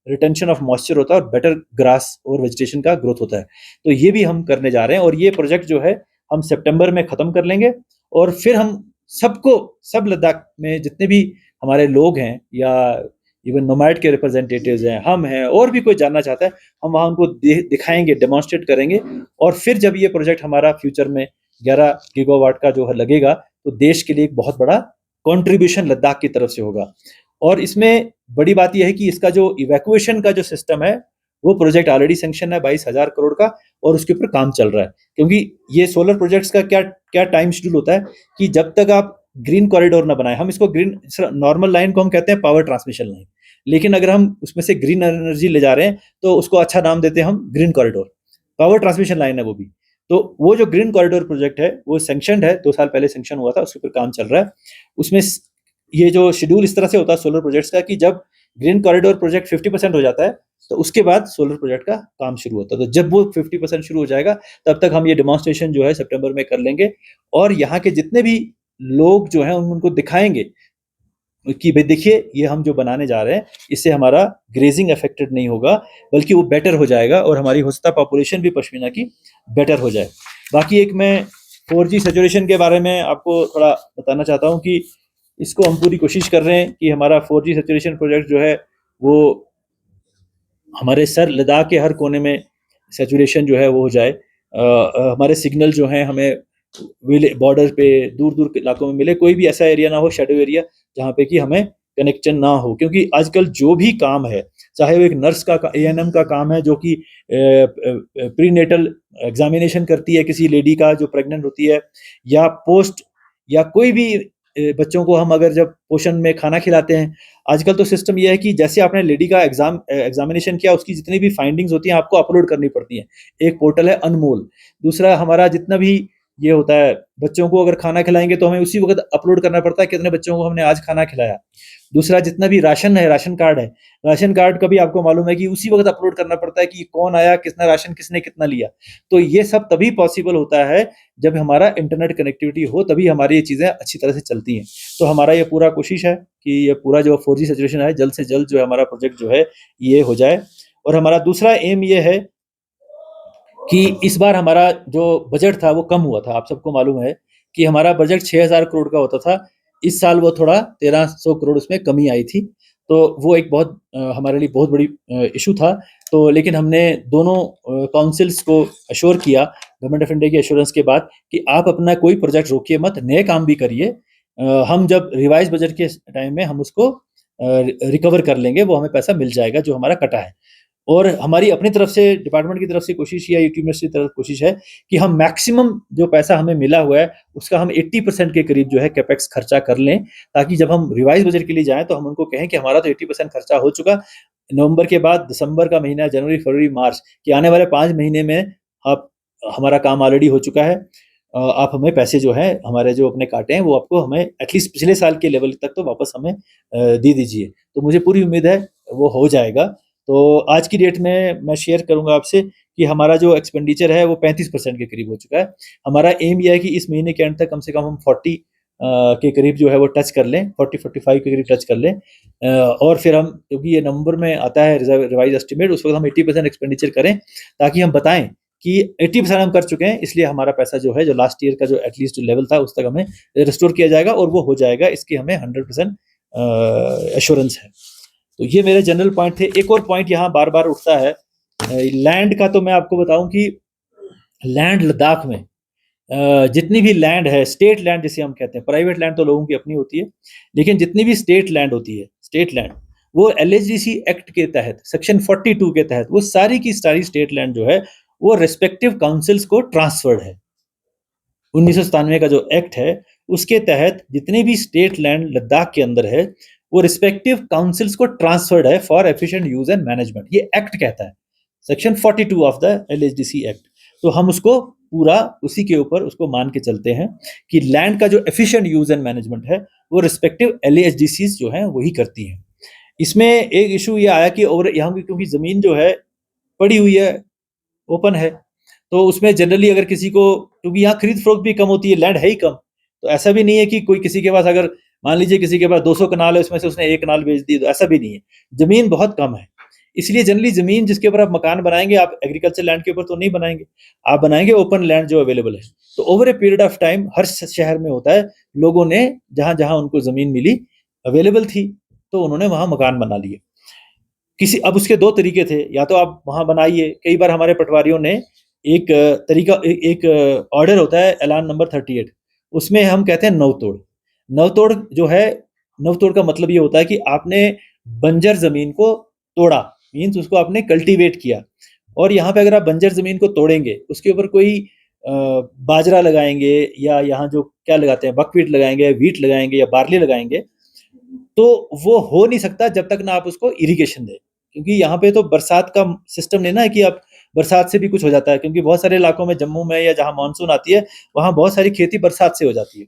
रिटेंशन ऑफ मॉइस्चर होता है और बेटर ग्रास और वेजिटेशन का ग्रोथ होता है। तो ये भी हम करने जा रहे हैं, और ये प्रोजेक्ट जो है हम सितंबर में खत्म कर लेंगे, और फिर हम सब लद्दाख में जितने भी हमारे लोग हैं, या इवन नोमैड के रिप्रेजेंटेटिव्स हैं, हम हैं, और भी कोई जानना चाहता है, हम वहाँ उनको दिखाएंगे, डेमोन्स्ट्रेट करेंगे। और फिर जब ये प्रोजेक्ट हमारा फ्यूचर में 11 गीगावाट का जो है लगेगा, तो देश के लिए एक बहुत बड़ा कंट्रीब्यूशन लद्दाख की तरफ से होगा। और इसमें बड़ी बात यह है कि इसका जो इवैक्यूएशन का जो सिस्टम है, वो प्रोजेक्ट ऑलरेडी सैंक्शन है 22,000 करोड़ का, और उसके ऊपर काम चल रहा है। क्योंकि ये सोलर प्रोजेक्ट्स का क्या टाइम शेड्यूल होता है कि जब तक आप ग्रीन कॉरिडोर ना बनाए, हम इसको ग्रीन, नॉर्मल लाइन को हम कहते हैं पावर ट्रांसमिशन लाइन, लेकिन अगर हम उसमें से ग्रीन एनर्जी ले जा रहे हैं तो उसको अच्छा नाम देते हैं हम green corridor, power transmission line है वो भी। तो वो जो ग्रीन कॉरिडोर प्रोजेक्ट है वो सैंक्शन है, 2 साल पहले सैंक्शन हुआ था, उसके ऊपर काम चल रहा है। उसमें ये जो शेड्यूल इस तरह से होता है सोलर प्रोजेक्ट्स का कि जब ग्रीन कॉरिडोर प्रोजेक्ट 50% हो जाता है, तो उसके बाद सोलर प्रोजेक्ट का काम शुरू होता है। तो जब वो 50% शुरू हो जाएगा, तब तक हम ये डेमोन्स्ट्रेशन जो है सितंबर में कर लेंगे और यहाँ के जितने भी लोग जो हैं उनको दिखाएंगे कि भाई देखिए ये हम जो बनाने जा रहे हैं, इससे हमारा ग्रेजिंग अफेक्टेड नहीं होगा, बल्कि वो बेटर हो जाएगा और हमारी होस्ता पॉपुलेशन भी पश्मीना की बेटर हो जाए। बाकी एक मैं 4G सैचुरेशन के बारे में आपको थोड़ा बताना चाहता हूँ कि इसको हम पूरी कोशिश कर रहे हैं कि हमारा 4G सैचुरेशन प्रोजेक्ट जो है वो हमारे सर लद्दाख के हर कोने में सैचुरेशन जो है वो हो जाए। हमारे सिग्नल जो हैं हमें बॉर्डर पे दूर दूर के इलाकों में मिले, कोई भी ऐसा एरिया ना हो, शेडो एरिया, जहाँ पे कि हमें कनेक्शन ना हो। क्योंकि आजकल जो भी काम है, चाहे वो एक नर्स का ANM का काम है जो कि प्रीनेटल एग्जामिनेशन करती है किसी लेडी का जो प्रेग्नेंट होती है, या पोस्ट, या कोई भी बच्चों को हम अगर जब पोषण में खाना खिलाते हैं, आजकल तो सिस्टम ये है कि जैसे आपने लेडी का एग्जामिनेशन किया, उसकी जितनी भी फाइंडिंग्स होती हैं आपको अपलोड करनी पड़ती हैं। एक पोर्टल है अनमोल। दूसरा, हमारा जितना भी ये होता है, बच्चों को अगर खाना खिलाएंगे तो हमें उसी वक्त अपलोड करना पड़ता है कितने बच्चों को हमने आज खाना खिलाया। दूसरा, जितना भी राशन है, राशन कार्ड है, राशन कार्ड का भी आपको मालूम है कि उसी वक्त अपलोड करना पड़ता है कि कौन आया, कितना राशन किसने कितना लिया। तो ये सब तभी पॉसिबल होता है जब हमारा इंटरनेट कनेक्टिविटी हो, तभी हमारी ये चीज़ें अच्छी तरह से चलती हैं। तो हमारा ये पूरा कोशिश है कि ये पूरा जो 4G सैचुरेशन है, जल्द से जल्द जो है हमारा प्रोजेक्ट जो है ये हो जाए। और हमारा दूसरा एम ये है कि इस बार हमारा जो बजट था वो कम हुआ था। आप सबको मालूम है कि हमारा बजट 6000 करोड़ का होता था, इस साल वो थोड़ा 1300 करोड़ उसमें कमी आई थी। तो वो एक बहुत हमारे लिए बहुत बड़ी इशू था। तो लेकिन हमने दोनों काउंसिल्स को अश्योर किया गवर्नमेंट ऑफ इंडिया की एश्योरेंस के बाद कि आप अपना कोई प्रोजेक्ट रोकिए मत, नए काम भी करिए। हम जब रिवाइज बजट के टाइम में हम उसको रिकवर कर लेंगे, वो हमें पैसा मिल जाएगा जो हमारा कटा है। और हमारी अपनी तरफ से, डिपार्टमेंट की तरफ से कोशिश या यूनिवर्सिटी की तरफ कोशिश है कि हम मैक्सिमम जो पैसा हमें मिला हुआ है उसका हम 80% के करीब जो है कैपेक्स खर्चा कर लें, ताकि जब हम रिवाइज बजट के लिए जाएं तो हम उनको कहें कि हमारा तो 80% खर्चा हो चुका। नवंबर के बाद दिसंबर का महीना, जनवरी, फरवरी, मार्च के आने वाले 5 महीने में आप हमारा काम ऑलरेडी हो चुका है। आप हमें पैसे जो है हमारे जो अपने काटे हैं वो आपको हमें एटलीस्ट पिछले साल के लेवल तक तो वापस हमें दे दीजिए। तो मुझे पूरी उम्मीद है वो हो जाएगा। तो आज की डेट में मैं शेयर करूंगा आपसे कि हमारा जो एक्सपेंडिचर है वो 35% के करीब हो चुका है। हमारा एम यह है कि इस महीने के एंड तक कम से कम हम 40 के करीब जो है वो टच कर लें, 40-45 के करीब टच कर लें। और फिर हम, क्योंकि ये नवंबर में आता है रिवाइज एस्टिमेट, उस वक्त हम 80% एक्सपेंडिचर करें ताकि हम बताएं कि 80% हम कर चुके हैं, इसलिए हमारा पैसा जो है, जो लास्ट ईयर का जो एटलीस्ट जो लेवल था उस तक हमें रिस्टोर किया जाएगा और वो हो जाएगा, इसकी हमें 100% एश्योरेंस है। तो ये मेरे जनरल पॉइंट थे। एक और पॉइंट यहाँ बार बार उठता है लैंड का। तो मैं आपको बताऊं कि लैंड लद्दाख में जितनी भी लैंड है, स्टेट लैंड जिसे हम कहते हैं, प्राइवेट लैंड तो लोगों की अपनी होती है, लेकिन जितनी भी स्टेट लैंड होती है, स्टेट लैंड, वो LHDC एक्ट के तहत, सेक्शन 42 के तहत, वो सारी की सारी स्टेट लैंड जो है वो रेस्पेक्टिव काउंसिल्स को ट्रांसफर्ड है। 1997 का जो एक्ट है उसके तहत जितने भी स्टेट लैंड लद्दाख के अंदर है वो रिस्पेक्टिव काउंसिल्स को ट्रांसफर्ड है for efficient use and management. ये एक्ट कहता है, section 42 of the LHDC act. तो हम उसको पूरा उसी के ऊपर उसको मान के चलते हैं कि लैंड का जो एफिशिएंट यूज एंड मैनेजमेंट है वो रिस्पेक्टिव LHDCs जो है वही करती हैं। इसमें एक इशू ये आया कि और यहाँ की क्योंकि जमीन जो है पड़ी हुई है, ओपन है, तो उसमें जनरली अगर किसी को, क्योंकि यहाँ खरीद फरोख्त भी कम होती है, लैंड है ही कम, तो ऐसा भी नहीं है कि कोई किसी के पास, अगर मान लीजिए किसी के पास 200 कनाल है उसमें से उसने 1 कनाल बेच दी, तो ऐसा भी नहीं है। जमीन बहुत कम है, इसलिए जनरली जमीन जिसके ऊपर आप मकान बनाएंगे, आप एग्रीकल्चर लैंड के ऊपर तो नहीं बनाएंगे, आप बनाएंगे ओपन लैंड जो अवेलेबल है। तो over a period of time हर शहर में होता है, लोगों ने जहां जहां उनको जमीन मिली, अवेलेबल थी, तो उन्होंने वहां मकान बना लिए। अब उसके 2 तरीके थे, या तो आप वहां बनाइए। कई बार हमारे पटवारियों ने एक तरीका, एक ऑर्डर होता है ऐलान नंबर 38, उसमें हम कहते हैं नवतोड़। नवतोड़ जो है, नवतोड़ का मतलब ये होता है कि आपने बंजर जमीन को तोड़ा, मीन्स उसको आपने कल्टीवेट किया। और यहाँ पे अगर आप बंजर जमीन को तोड़ेंगे, उसके ऊपर कोई बाजरा लगाएंगे, या यहाँ जो क्या लगाते हैं, बकवीट लगाएंगे, वीट लगाएंगे या बार्ली लगाएंगे, तो वो हो नहीं सकता जब तक ना आप उसको इरिगेशन दें। क्योंकि यहाँ पे तो बरसात का सिस्टम नहीं ना है कि आप बरसात से भी कुछ हो जाता है, क्योंकि बहुत सारे इलाकों में, जम्मू में या जहाँ मानसून आती है, वहाँ बहुत सारी खेती बरसात से हो जाती है।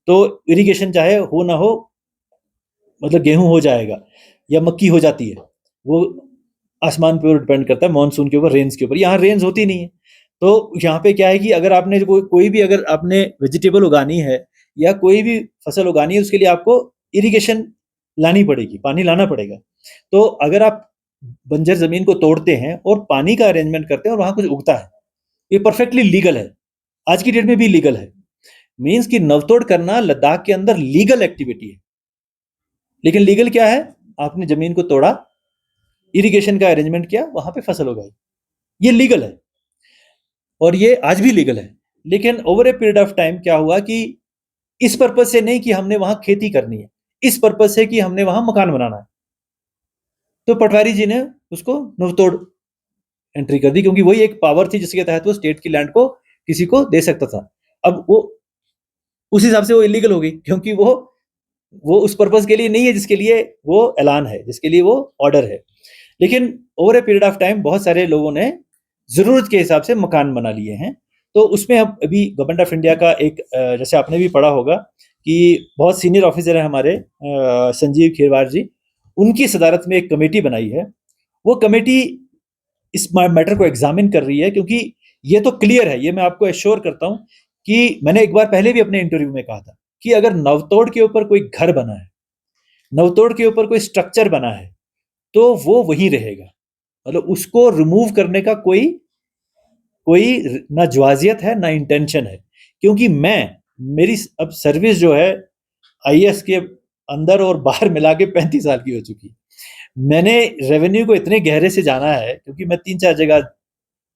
तो इरिगेशन चाहे हो ना हो, मतलब गेहूं हो जाएगा या मक्की हो जाती है, वो आसमान पे डिपेंड करता है, मानसून के ऊपर, रेन्स के ऊपर। यहाँ रेन्स होती नहीं है, तो यहाँ पे क्या है कि अगर आपने कोई भी अगर आपने वेजिटेबल उगानी है या कोई भी फसल उगानी है, उसके लिए आपको इरिगेशन लानी पड़ेगी, पानी लाना पड़ेगा। तो अगर आप बंजर जमीन को तोड़ते हैं और पानी का अरेंजमेंट करते हैं और वहां कुछ उगता है, ये परफेक्टली लीगल है, आज की डेट में भी लीगल है। मीन्स कि नवतोड़ करना लद्दाख के अंदर लीगल एक्टिविटी है। लेकिन लीगल क्या है? आपने जमीन को तोड़ा, इरिगेशन का अरेंजमेंट किया, वहां पे फसल उगाई, ये लीगल है और ये आज भी लीगल है। लेकिन over a period of time क्या हुआ कि इस पर्पज से नहीं कि हमने वहां खेती करनी है, इस पर्पज से कि हमने वहां मकान बनाना है, तो पटवारी जी ने उसको नवतोड़ एंट्री कर दी, क्योंकि वही एक पावर थी जिसके तहत वो स्टेट की लैंड को किसी को दे सकता था। अब वो उस हिसाब से वो इलीगल हो गई, क्योंकि वो उस पर्पज के लिए नहीं है जिसके लिए वो ऐलान है, जिसके लिए वो ऑर्डर है। लेकिन over a period of time बहुत सारे लोगों ने जरूरत के हिसाब से मकान बना लिए हैं। तो उसमें अब अभी गवर्नमेंट ऑफ इंडिया का एक जैसे आपने भी पढ़ा होगा कि बहुत सीनियर ऑफिसर है हमारे, संजीव खीरवार जी, उनकी सदारत में एक कमेटी बनाई है। वो कमेटी इस मैटर को एग्जामिन कर रही है, क्योंकि ये तो क्लियर है, ये मैं आपको एश्योर करता हूं कि मैंने एक बार पहले भी अपने इंटरव्यू में कहा था कि अगर नवतोड़ के ऊपर कोई घर बना है, नवतोड़ के ऊपर कोई स्ट्रक्चर बना है, तो वो वहीं रहेगा। मतलब उसको रिमूव करने का कोई कोई ना ज्वाजियत है ना इंटेंशन है, क्योंकि मेरी अब सर्विस जो है आईएएस के अंदर और बाहर मिला के 35 साल की हो चुकी। मैंने रेवेन्यू को इतने गहरे से जाना है, क्योंकि मैं 3-4 जगह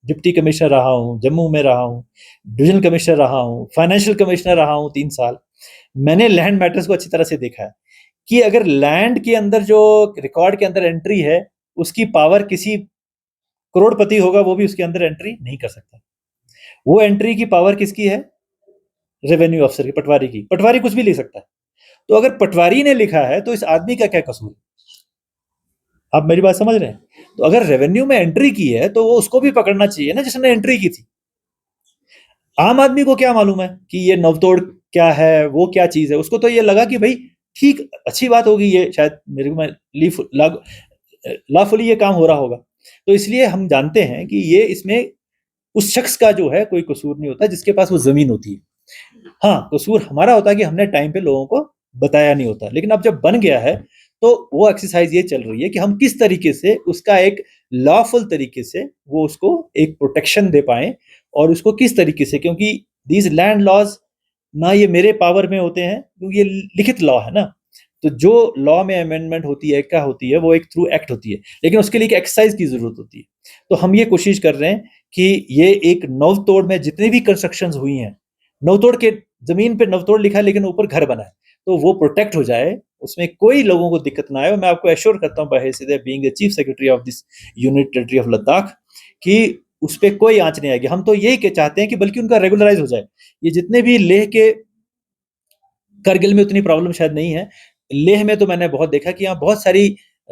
डिप्टी कमिश्नर रहा हूँ, जम्मू में रहा हूँ, डिविजनल कमिश्नर रहा हूँ, फाइनेंशियल कमिश्नर रहा हूँ 3 साल। मैंने लैंड मैटर्स को अच्छी तरह से देखा है कि अगर लैंड के अंदर जो रिकॉर्ड के अंदर एंट्री है, उसकी पावर किसी करोड़पति होगा वो भी उसके अंदर एंट्री नहीं कर सकता। वो एंट्री की पावर किसकी है? रेवेन्यू ऑफिसर की, पटवारी की। पटवारी कुछ भी लिख सकता है। तो अगर पटवारी ने लिखा है तो इस आदमी का क्या कसूर? आप मेरी बात समझ रहे हैं? तो अगर रेवेन्यू में एंट्री की है तो वो उसको भी पकड़ना चाहिए ना जिसने एंट्री की थी। आम आदमी को क्या मालूम है कि ये नवतोड़ क्या है, वो क्या चीज है? उसको तो ये लगा कि भाई ठीक, अच्छी बात होगी, ये शायद मेरे को लॉफुली ये काम हो रहा होगा। तो इसलिए हम जानते हैं कि ये इसमें उस शख्स का जो है कोई कसूर नहीं होता जिसके पास वो जमीन होती है। हाँ, कसूर हमारा होता है कि हमने टाइम पे लोगों को बताया नहीं होता। लेकिन अब जब बन गया है तो वो एक्सरसाइज ये चल रही है कि हम किस तरीके से उसका एक लॉफुल तरीके से वो उसको एक प्रोटेक्शन दे पाए, और उसको किस तरीके से, क्योंकि दीज लैंड लॉज ना ये मेरे पावर में होते हैं, क्योंकि ये लिखित लॉ है ना। तो जो लॉ में अमेंडमेंट होती है, क्या होती है, वो एक थ्रू एक्ट होती है, लेकिन उसके लिए एक एक्सरसाइज की जरूरत होती है। तो हम ये कोशिश कर रहे हैं कि ये एक नवतोड़ में जितनी भी कंस्ट्रक्शंस हुई हैं, नवतोड़ के जमीन पे नवतोड़ लिखा है लेकिन ऊपर घर बना है, तो वो प्रोटेक्ट हो जाए, उसमें कोई लोगों को दिक्कत ना आए। मैं आपको एश्योर करता हूँ by being the chief secretary of this unit territory of Ladakh कि उस पर कोई आंच नहीं आएगी। हम तो यही चाहते हैं कि बल्कि उनका रेगुलराइज हो जाए। ये जितने भी लेह के, करगिल में उतनी प्रॉब्लम शायद नहीं है, लेह में तो मैंने बहुत देखा कि यहाँ बहुत सारी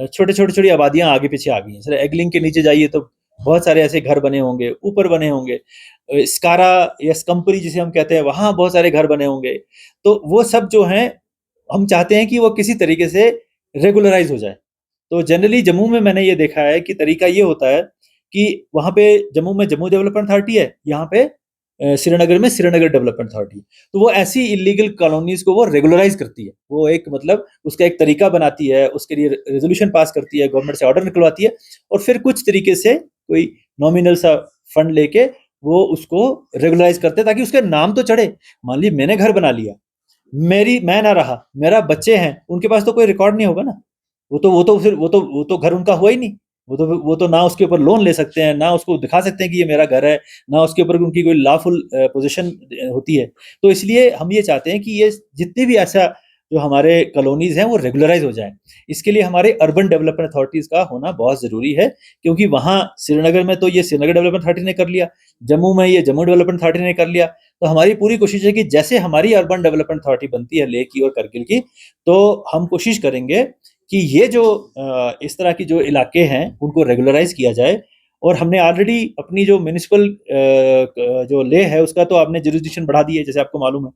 छोटी आबादियां आगे पीछे आ गई हैं। सर एगलिंग के नीचे जाइए तो बहुत सारे ऐसे घर बने होंगे, ऊपर बने होंगे, स्कारा या स्कम्परी जिसे हम कहते हैं, वहां बहुत सारे घर बने होंगे। तो वो सब जो हैं, हम चाहते हैं कि वो किसी तरीके से रेगुलराइज हो जाए। तो जनरली जम्मू में मैंने ये देखा है कि तरीका ये होता है कि वहां पे जम्मू में जम्मू डेवलपमेंट अथॉरिटी है, यहाँ पे श्रीनगर में श्रीनगर डेवलपमेंट अथॉरिटी। तो वो ऐसी इलीगल कॉलोनीज को वो रेगुलराइज करती है, वो एक मतलब उसका एक तरीका बनाती है, उसके लिए रेजोल्यूशन पास करती है, गवर्नमेंट से ऑर्डर निकलवाती है, और फिर कुछ तरीके से कोई नॉमिनल सा फंड लेके वो उसको रेगुलराइज करते हैं ताकि उसके नाम तो चढ़े। मान ली मैंने घर बना लिया, मैं ना रहा, मेरा बच्चे हैं, उनके पास तो कोई रिकॉर्ड नहीं होगा ना। वो तो घर उनका हुआ ही नहीं। वो तो ना उसके ऊपर लोन ले सकते हैं, ना उसको दिखा सकते हैं कि ये मेरा घर है, ना उसके ऊपर उनकी कोई लॉफुल पोजीशन होती है। तो इसलिए हम ये चाहते हैं कि ये जितने भी ऐसा जो हमारे कॉलोनीज हैं वो रेगुलराइज हो जाए। इसके लिए हमारे अर्बन डेवलपमेंट अथॉरिटीज का होना बहुत जरूरी है, क्योंकि वहां श्रीनगर में तो ये श्रीनगर डेवलपमेंट अथॉरिटी ने कर लिया, जम्मू में ये जम्मू डेवलपमेंट अथॉरिटी ने कर लिया। तो हमारी पूरी कोशिश है कि जैसे हमारी अर्बन डेवलपमेंट अथॉरिटी बनती है लेह की और करगिल की, तो हम कोशिश करेंगे कि ये जो इस तरह की जो इलाके हैं उनको रेगुलराइज किया जाए। और हमने ऑलरेडी अपनी जो म्यूनिसिपल जो लेह है उसका तो आपने जुरिसडिक्शन बढ़ा दी है, जैसे आपको मालूम है।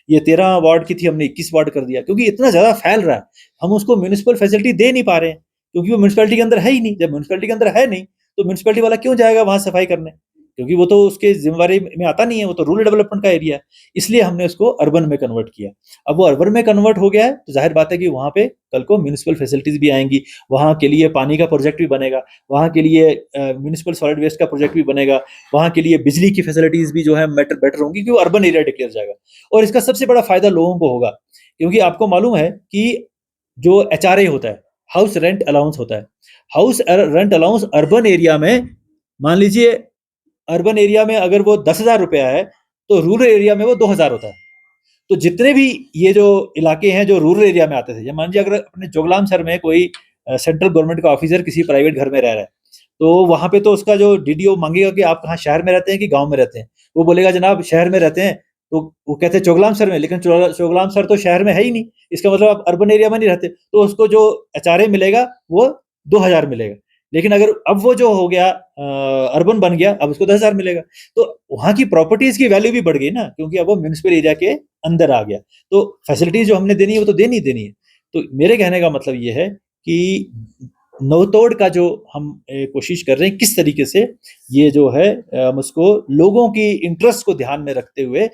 ये 13 वार्ड की थी, हमने 21 वार्ड कर दिया, क्योंकि इतना ज्यादा फैल रहा है, हम उसको म्यूनिसिपल फैसिलिटी दे नहीं पा रहे हैं। क्योंकि वो म्युनिसिपैलिटी के अंदर है ही नहीं। जब म्युनिसिपैलिटी के अंदर है नहीं तो म्युनिसिपैलिटी वाला क्यों जाएगा वहां सफाई करने, क्योंकि वो तो उसके जिम्मेवारी में आता नहीं है, वो तो रूरल डेवलपमेंट का एरिया है। इसलिए हमने उसको अर्बन में कन्वर्ट किया। अब वो अर्बन में कन्वर्ट हो गया है तो जाहिर बात है कि वहां पे कल को म्यूनिसिपल फैसिलिटीज भी आएंगी, वहां के लिए पानी का प्रोजेक्ट भी बनेगा, वहां के लिए म्यूनिसिपल सॉलिड वेस्ट का प्रोजेक्ट भी बनेगा, वहां के लिए बिजली की फैसिलिटीज भी जो है बेटर होंगी, क्योंकि वो अर्बन एरिया डिक्लेयर जाएगा। और इसका सबसे बड़ा फायदा लोगों को होगा, क्योंकि आपको मालूम है कि जो HRA होता है, हाउस रेंट अलाउंस होता है, house rent allowance urban area में, मान लीजिए अर्बन एरिया में अगर वो 10,000 रुपया है तो रूरल एरिया में वो 2,000 होता है। तो जितने भी ये जो इलाके हैं जो रूरल एरिया में आते थे, या मान लीजिए अगर अपने जोगलाम शहर में कोई सेंट्रल गवर्नमेंट का ऑफिसर किसी प्राइवेट घर में रह रहा है, तो वहां पे तो उसका जो DDO मांगेगा कि आप कहाँ शहर में रहते हैं कि गांव में रहते हैं। वो बोलेगा जनाब शहर में रहते हैं, तो वो कहते हैं चोगलाम शहर में, लेकिन चोगलाम शहर तो शहर में है ही नहीं, इसका मतलब आप अर्बन एरिया में नहीं रहते, तो उसको जो HRA मिलेगा वो 2,000 मिलेगा। लेकिन अगर अब वो जो हो गया अर्बन बन गया, अब उसको 10,000 मिलेगा। तो वहां की प्रॉपर्टीज की वैल्यू भी बढ़ गई ना, क्योंकि अब वो म्यूनिसिपल एरिया के अंदर आ गया। तो फैसिलिटीज जो हमने देनी है वो तो देनी देनी है। तो मेरे कहने का मतलब ये है कि नवतोड़ का जो हम कोशिश कर रहे हैं, किस तरीके से ये जो है हम उसको लोगों की इंटरेस्ट को ध्यान में रखते हुए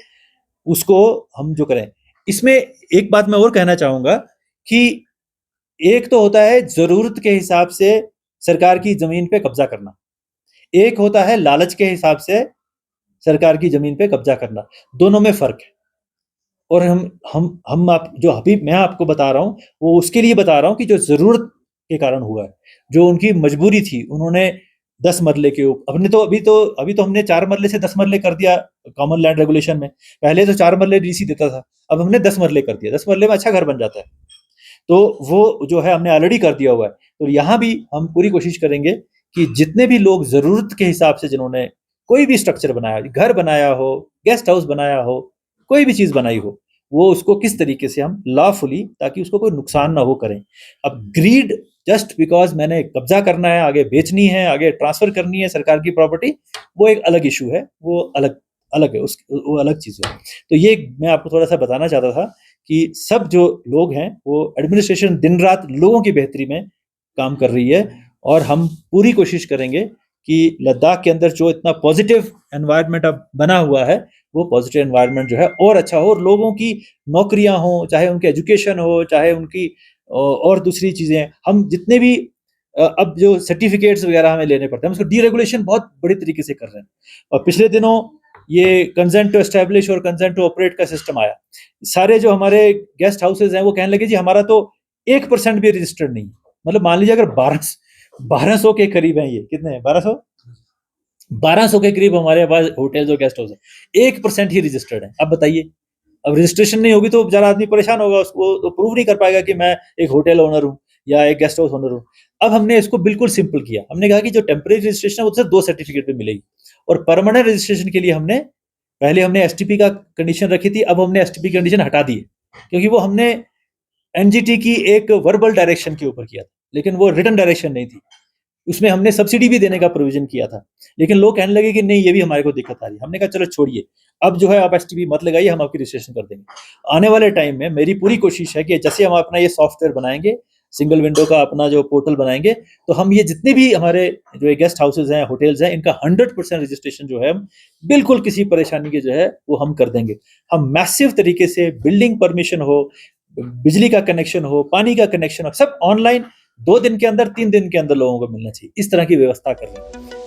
उसको हम जो करें। इसमें एक बात मैं और कहना चाहूंगा कि एक तो होता है जरूरत के हिसाब से सरकार की जमीन पे कब्जा करना, एक होता है लालच के हिसाब से सरकार की जमीन पे कब्जा करना। दोनों में फर्क है। और हम आप जो अभी मैं आपको बता रहा हूं वो उसके लिए बता रहा हूं कि जो जरूरत के कारण हुआ है, जो उनकी मजबूरी थी। उन्होंने 10 मरले के ऊपर, हमने तो अभी तो हमने 4 मरले से 10 मरले कर दिया कॉमन लैंड रेगुलेशन में। पहले तो 4 मरले DC देता था, अब हमने 10 मरले कर दिया। 10 मरले में अच्छा घर बन जाता है, तो वो जो है हमने ऑलरेडी कर दिया हुआ है। तो यहाँ भी हम पूरी कोशिश करेंगे कि जितने भी लोग जरूरत के हिसाब से, जिन्होंने कोई भी स्ट्रक्चर बनाया, घर बनाया हो, गेस्ट हाउस बनाया हो, कोई भी चीज बनाई हो, वो उसको किस तरीके से हम लॉफुली, ताकि उसको कोई नुकसान ना हो, करें। अब ग्रीड जस्ट बिकॉज मैंने कब्जा करना है, आगे बेचनी है, आगे ट्रांसफर करनी है सरकार की प्रॉपर्टी, वो एक अलग इशू है, वो अलग अलग है, वो अलग चीज है। तो ये मैं आपको थोड़ा सा बताना चाहता था कि सब जो लोग हैं वो एडमिनिस्ट्रेशन दिन रात लोगों की बेहतरी में काम कर रही है। और हम पूरी कोशिश करेंगे कि लद्दाख के अंदर जो इतना पॉजिटिव एनवायरनमेंट अब बना हुआ है, वो पॉजिटिव एनवायरनमेंट जो है और अच्छा हो, और लोगों की नौकरियां हो, चाहे उनके एजुकेशन हो, चाहे उनकी और दूसरी चीजें। हम जितने भी अब जो सर्टिफिकेट्स वगैरह हमें लेने पड़ते हैं, हम उसको डीरेगुलेशन बहुत बड़ी तरीके से कर रहे हैं। और पिछले दिनों ये कंसेंट टू एस्टेब्लिश और कंसेंट टू ऑपरेट का सिस्टम आया। सारे जो हमारे गेस्ट हाउसेज हैं वो कहने लगे जी हमारा तो 1% भी रजिस्टर्ड नहीं। मतलब मान लीजिए अगर 1200 के करीब है, ये कितने हैं, 1200 के करीब हमारे पास होटल्स और गेस्ट हाउस है, 1% ही रजिस्टर्ड है। अब बताइए, अब रजिस्ट्रेशन नहीं होगी तो बेचारा आदमी परेशान होगा, उसको तो प्रूव नहीं कर पाएगा कि मैं एक होटल ओनर हूँ या एक गेस्ट हाउस ओनर हूँ। अब हमने इसको बिल्कुल सिंपल किया। हमने कहा कि जो टेम्परेरी रजिस्ट्रेशन है वो सिर्फ 2 सर्टिफिकेट पे मिलेगी, और परमानेंट रजिस्ट्रेशन के लिए पहले हमने STP का कंडीशन रखी थी, अब हमने STP कंडीशन हटा दी है, क्योंकि वो हमने NGT की एक वर्बल डायरेक्शन के ऊपर किया था, लेकिन वो रिटन डायरेक्शन नहीं थी। उसमें हमने सब्सिडी भी देने का प्रोविजन किया था, लेकिन लोग कहने लगे कि नहीं ये भी हमारे को दिक्कत आ रही है। हमने कहा चलो छोड़िए, अब जो है आप STP मत लगाइए, हम आपकी रजिस्ट्रेशन कर देंगे। आने वाले टाइम में मेरी पूरी कोशिश है कि जैसे हम अपना ये सॉफ्टवेयर बनाएंगे, सिंगल विंडो का अपना जो पोर्टल बनाएंगे, तो हम ये जितने भी हमारे जो गेस्ट हाउसेज हैं, होटल्स हैं, इनका 100% रजिस्ट्रेशन जो है बिल्कुल किसी परेशानी के जो है वो हम कर देंगे। हम मैसिव तरीके से बिल्डिंग परमिशन हो, बिजली का कनेक्शन हो, पानी का कनेक्शन हो, सब ऑनलाइन 2 दिन के अंदर, 3 दिन के अंदर लोगों को मिलना चाहिए, इस तरह की व्यवस्था कर रहे हैं।